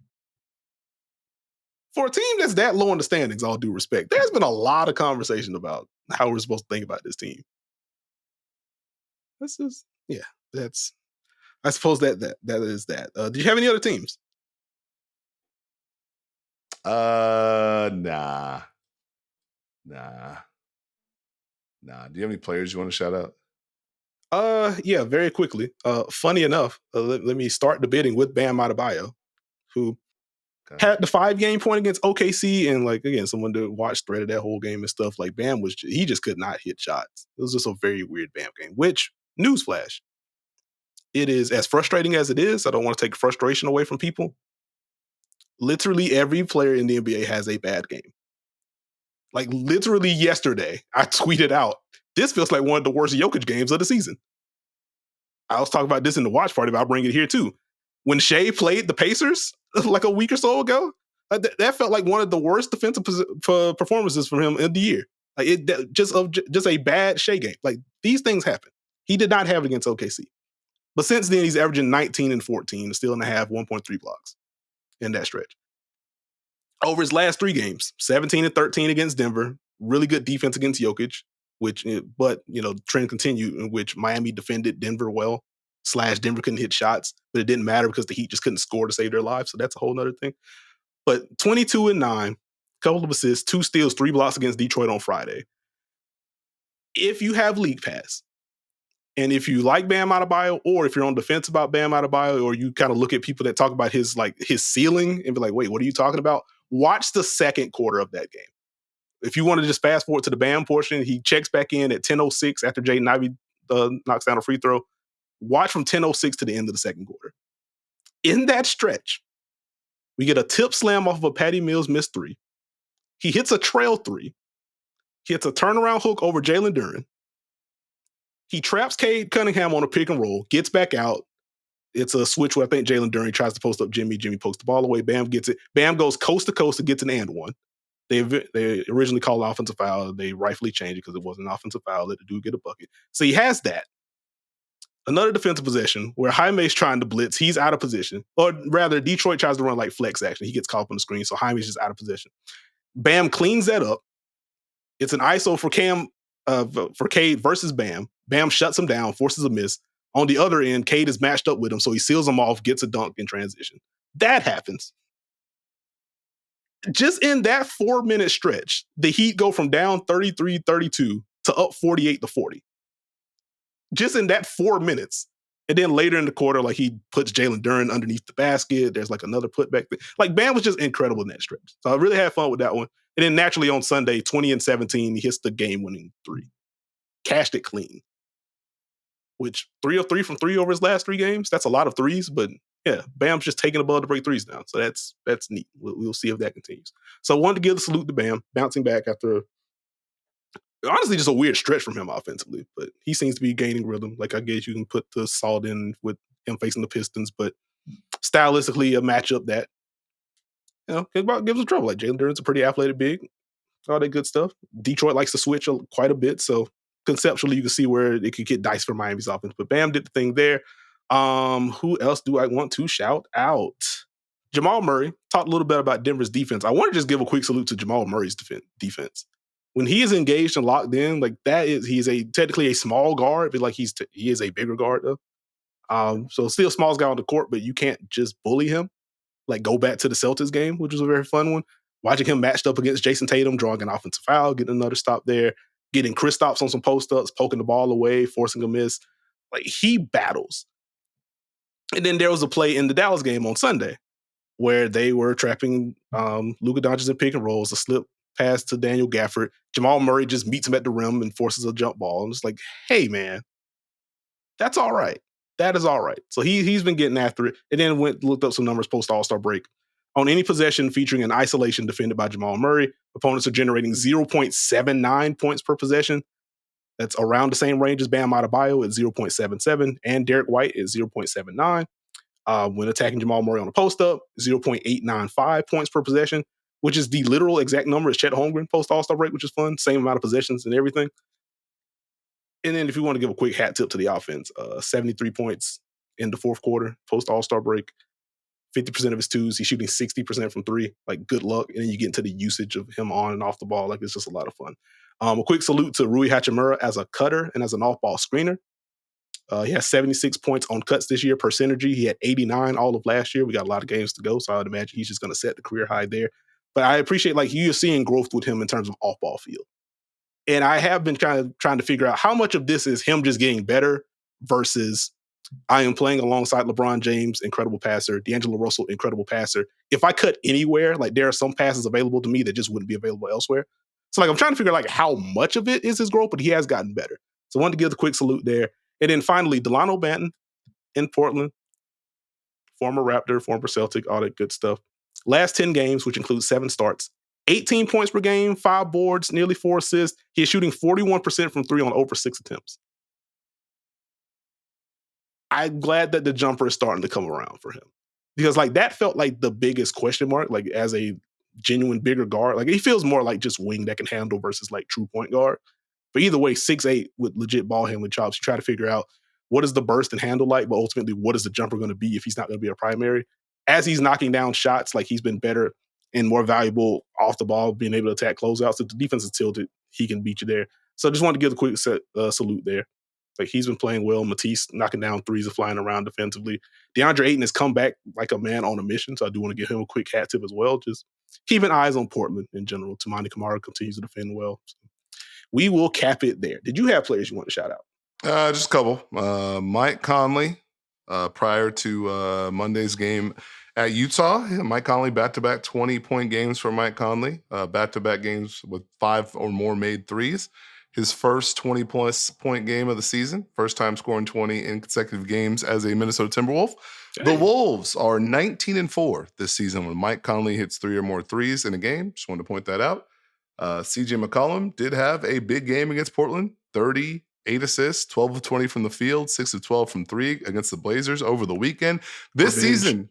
For a team that's that low in the standings, all due respect, there's been a lot of conversation about how we're supposed to think about this team. I suppose that is that. Did you have any other teams? Nah. Do you have any players you want to shout out? Yeah, very quickly. Funny enough, let me start the bidding with Bam Adebayo, who had the 5-game point against OKC, and like again, someone to watch threaded that whole game and stuff. Like Bam he just could not hit shots. It was just a very weird Bam game. Which, newsflash, it is as frustrating as it is. I don't want to take frustration away from people. Literally every player in the NBA has a bad game. Like literally yesterday, I tweeted out, this feels like one of the worst Jokic games of the season. I was talking about this in the watch party, but I'll bring it here too. When Shea played the Pacers like a week or so ago, that felt like one of the worst defensive performances from him in the year. Like just a bad Shea game. Like these things happen. He did not have it against OKC. But since then, he's averaging 19 and 14, still in the half, 1.3 blocks in that stretch. Over his last 3 games, 17 and 13 against Denver, really good defense against Jokic, but trend continued in which Miami defended Denver well, / Denver couldn't hit shots, but it didn't matter because the Heat just couldn't score to save their lives. So that's a whole nother thing. But 22 and 9, couple of assists, 2 steals, 3 blocks against Detroit on Friday. If you have League Pass, and if you like Bam Adebayo, or if you're on defense about Bam Adebayo, or you kind of look at people that talk about his ceiling and be like, wait, what are you talking about? Watch the second quarter of that game. if you want to just fast forward to the Bam portion, he checks back in at 10:06 after Jaden Ivey knocks down a free throw. Watch from 10:06 to the end of the second quarter. In that stretch, we get a tip slam off of a Patty Mills missed three. He hits a trail three. He hits a turnaround hook over Jalen Duren. He traps Cade Cunningham on a pick and roll, gets back out. It's a switch where I think Jalen Duren tries to post up Jimmy. Jimmy pokes the ball away. Bam gets it. Bam goes coast to coast and gets an and one. They originally called an offensive foul. They rightfully changed it because it wasn't an offensive foul. Let the dude get a bucket. So he has that. Another defensive possession where Jaime's trying to blitz. He's out of position. Or rather, Detroit tries to run like flex action. He gets caught up on the screen, so Jaime's just out of position. Bam cleans that up. It's an ISO for Cade versus Bam. Bam shuts him down, forces a miss. On the other end, Cade is matched up with him, so he seals him off, gets a dunk in transition. That happens. Just in that 4-minute stretch, the Heat go from down 33-32 to up 48-40. Just in that 4 minutes. And then later in the quarter, like he puts Jalen Duren underneath the basket. There's like another putback thing. Like Bam was just incredible in that stretch. So I really had fun with that one. And then naturally on Sunday, 20-17, he hits the game-winning three. Cashed it clean. Which 3 of 3 from 3 over his last 3 games. That's a lot of threes, but yeah, Bam's just taking above to break threes now. So that's neat. We'll see if that continues. So I wanted to give the salute to Bam, bouncing back after honestly just a weird stretch from him offensively, but he seems to be gaining rhythm. Like I guess you can put the salt in with him facing the Pistons, but stylistically a matchup that gives him trouble. Like Jalen Duren's a pretty athletic big, all that good stuff. Detroit likes to switch quite a bit, so conceptually you can see where it could get diced for Miami's offense. But Bam did the thing there. Who else do I want to shout out? Jamal Murray talked a little bit about Denver's defense. I want to just give a quick salute to Jamal Murray's defense. When he is engaged and locked in, like he's technically a small guard, but like he is a bigger guard though. So still smallest guy on the court, but you can't just bully him. Like go back to the Celtics game, which was a very fun one. Watching him matched up against Jason Tatum, drawing an offensive foul, getting another stop there, getting Kristaps on some post-ups, poking the ball away, forcing a miss. Like he battles. And then there was a play in the Dallas game on Sunday where they were trapping Luka Doncic in pick and rolls, a slip pass to Daniel Gafford. Jamal Murray just meets him at the rim and forces a jump ball. And it's like, hey, man, that's all right. That is all right. So he's been getting after it. And then looked up some numbers post All-Star break. On any possession featuring an isolation defended by Jamal Murray, opponents are generating 0.79 points per possession. That's around the same range as Bam Adebayo at 0.77 and Derek White at 0.79. When attacking Jamal Murray on a post-up, 0.895 points per possession, which is the literal exact number as Chet Holmgren post All-Star break, which is fun. Same amount of possessions and everything. And then if you want to give a quick hat tip to the offense, 73 points in the fourth quarter post All-Star break. 50% of his twos. He's shooting 60% from three. Like, good luck. And then you get into the usage of him on and off the ball. Like, it's just a lot of fun. A quick salute to Rui Hachimura as a cutter and as an off-ball screener. He has 76 points on cuts this year per synergy. He had 89 all of last year. We got a lot of games to go, so I would imagine he's just going to set the career high there. But I appreciate, like, you're seeing growth with him in terms of off-ball field. And I have been trying to figure out how much of this is him just getting better versus I am playing alongside LeBron James, incredible passer, D'Angelo Russell, incredible passer. If I cut anywhere, like there are some passes available to me that just wouldn't be available elsewhere. So like I'm trying to figure like how much of it is his growth, but he has gotten better. So I wanted to give the quick salute there. And then finally, Delano Banton in Portland, former Raptor, former Celtic, all that good stuff. Last 10 games, which includes 7 starts, 18 points per game, 5 boards, nearly 4 assists. He is shooting 41% from 3 on over 6 attempts. I'm glad that the jumper is starting to come around for him because like that felt like the biggest question mark, like as a genuine bigger guard, like he feels more like just wing that can handle versus like true point guard. But either way, 6'8" with legit ball handling chops, you try to figure out what is the burst and handle like, but ultimately what is the jumper going to be if he's not going to be a primary. As he's knocking down shots, like he's been better and more valuable off the ball, being able to attack closeouts. If the defense is tilted, he can beat you there. So I just wanted to give a quick salute there. Like he's been playing well. Matisse knocking down threes and flying around defensively. DeAndre Ayton has come back like a man on a mission. So I do want to give him a quick hat tip as well. Just keeping eyes on Portland in general. Tamani Kamara continues to defend well. So we will cap it there. Did you have players you want to shout out? Just a couple. Mike Conley, prior to Monday's game At Utah, Mike Conley back-to-back 20-point games for Mike Conley. Back-to-back games with 5 or more made threes. His first 20-plus point game of the season. First time scoring 20 in consecutive games as a Minnesota Timberwolf. Dang. The Wolves are 19-4 this season when Mike Conley hits 3 or more threes in a game. Just wanted to point that out. CJ McCollum did have a big game against Portland. 38 assists, 12 of 20 from the field, 6 of 12 from 3 against the Blazers over the weekend. This season,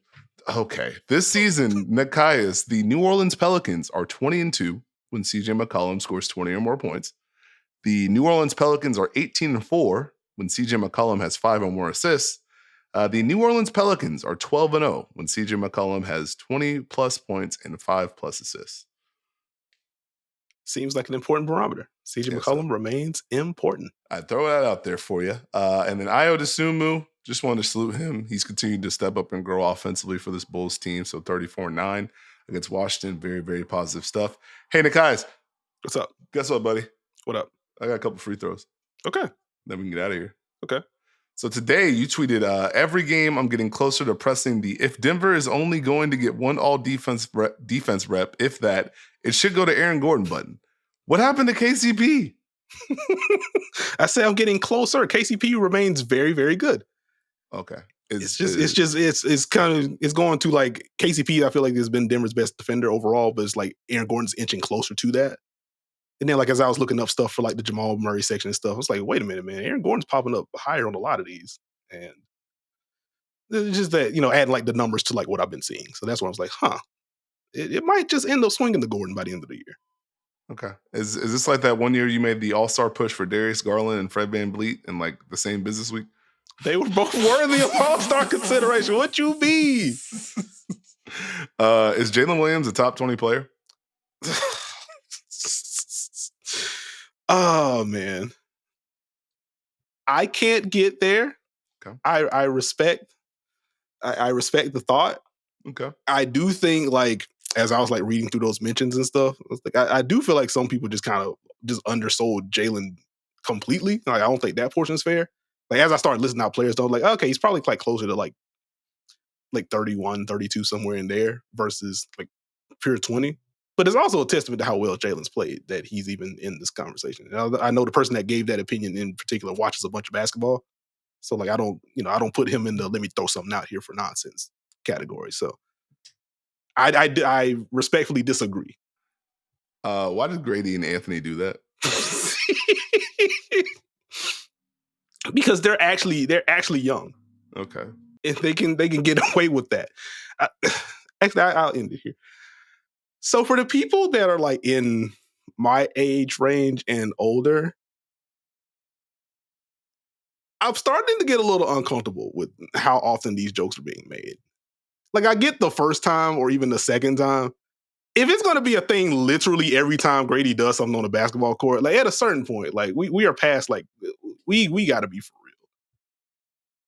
Nekias, the New Orleans Pelicans are 20-2 when CJ McCollum scores 20 or more points. The New Orleans Pelicans are 18-4 when CJ McCollum has 5 or more assists. The New Orleans Pelicans are 12-0 when CJ McCollum has 20-plus points and 5-plus assists. Seems like an important barometer. CJ McCollum remains important. I'd throw that out there for you. And then Ayo Dosunmu, just wanted to salute him. He's continued to step up and grow offensively for this Bulls team. So 34-9 against Washington. Very, very positive stuff. Hey, Nekias. What's up? Guess what, buddy? What up? I got a couple free throws. Okay. Then we can get out of here. Okay. So today you tweeted, every game I'm getting closer to pressing the if Denver is only going to get one all defense rep, if that, it should go to Aaron Gordon button. What happened to KCP? I say I'm getting closer. KCP remains very, very good. Okay. It's going to like KCP. I feel like has been Denver's best defender overall, but it's like Aaron Gordon's inching closer to that. And then, like, as I was looking up stuff for like the Jamal Murray section and stuff, I was like, wait a minute, man, Aaron Gordon's popping up higher on a lot of these. And it's just that, adding like the numbers to like what I've been seeing. So that's when I was like, it might just end up swinging to Gordon by the end of the year. Okay. Is this like that one year you made the all-star push for Darius Garland and Fred VanVleet in like the same business week? They were both worthy of all-star consideration. What you mean? Is Jalen Williams a top 20 player? Oh, man. I can't get there. Okay. I respect the thought. Okay. I do think, like, as I was like reading through those mentions and stuff, I do feel like some people just kind of just undersold Jalen completely. Like, I don't think that portion is fair. Like, as I started listing out players, though, like, okay, he's probably like closer to like 31, 32, somewhere in there versus like pure 20. But it's also a testament to how well Jalen's played that he's even in this conversation. And I know the person that gave that opinion in particular watches a bunch of basketball. So like, I don't put him in the let me throw something out here for nonsense category. So I respectfully disagree. Why did Grady and Anthony do that? Because they're actually young. Okay. If they can get away with that. I'll end it here. So for the people that are like in my age range and older, I'm starting to get a little uncomfortable with how often these jokes are being made. Like, I get the first time or even the second time. If it's going to be a thing literally every time Grady does something on a basketball court, like at a certain point, like we are past, like, we got to be for real.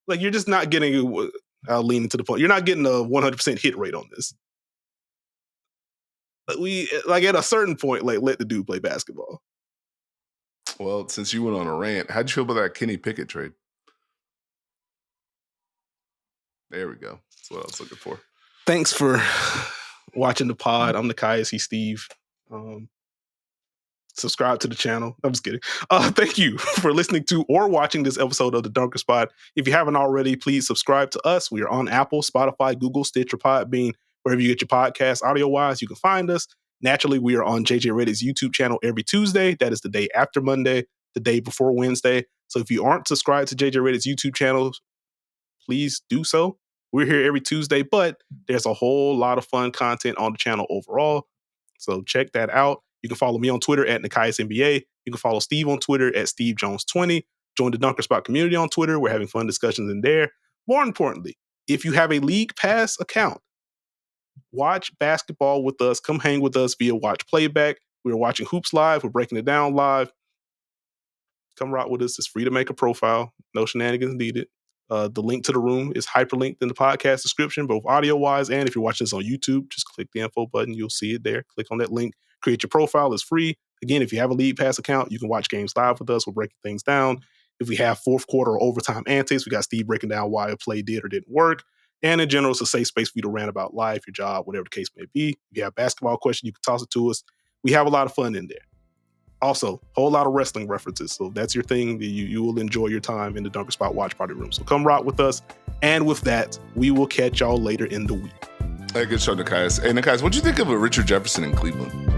Like, you're just not getting, I'll lean into the point, you're not getting a 100% hit rate on this. We, like, at a certain point, like, let the dude play basketball. Well, since you went on a rant, how'd you feel about that Kenny Pickett trade? There we go. That's what I was looking for. Thanks for watching the pod. I'm Nekias, he's Steve. Subscribe to the channel. I'm just kidding. Thank you for listening to or watching this episode of the Dunker Spot. If you haven't already, please subscribe to us. We are on Apple, Spotify, Google, Stitcher, Podbean, wherever you get your podcasts. Audio-wise, you can find us. Naturally, we are on JJ Reddit's YouTube channel every Tuesday. That is the day after Monday, the day before Wednesday. So if you aren't subscribed to JJ Reddit's YouTube channel, please do so. We're here every Tuesday, but there's a whole lot of fun content on the channel overall. So check that out. You can follow me on Twitter at NekiasNBA. You can follow Steve on Twitter at SteveJones20. Join the Dunker Spot community on Twitter. We're having fun discussions in there. More importantly, if you have a League Pass account, watch basketball with us. Come hang with us via Watch Playback. We're watching Hoops live. We're breaking it down live. Come rock with us. It's free to make a profile. No shenanigans needed. The link to the room is hyperlinked in the podcast description, both audio-wise and if you're watching this on YouTube, just click the info button. You'll see it there. Click on that link. Create your profile. It's free. Again, if you have a League Pass account, you can watch games live with us. We're breaking things down. If we have fourth quarter or overtime antics, we got Steve breaking down why a play did or didn't work. And in general, it's a safe space for you to rant about life, your job, whatever the case may be. If you have a basketball question, you can toss it to us. We have a lot of fun in there. Also, a whole lot of wrestling references. So if that's your thing, you will enjoy your time in the Dunker Spot Watch Party room. So come rock with us. And with that, we will catch y'all later in the week. Hey, good show, Nekias. Hey, Nekias, what'd you think of a Richard Jefferson in Cleveland?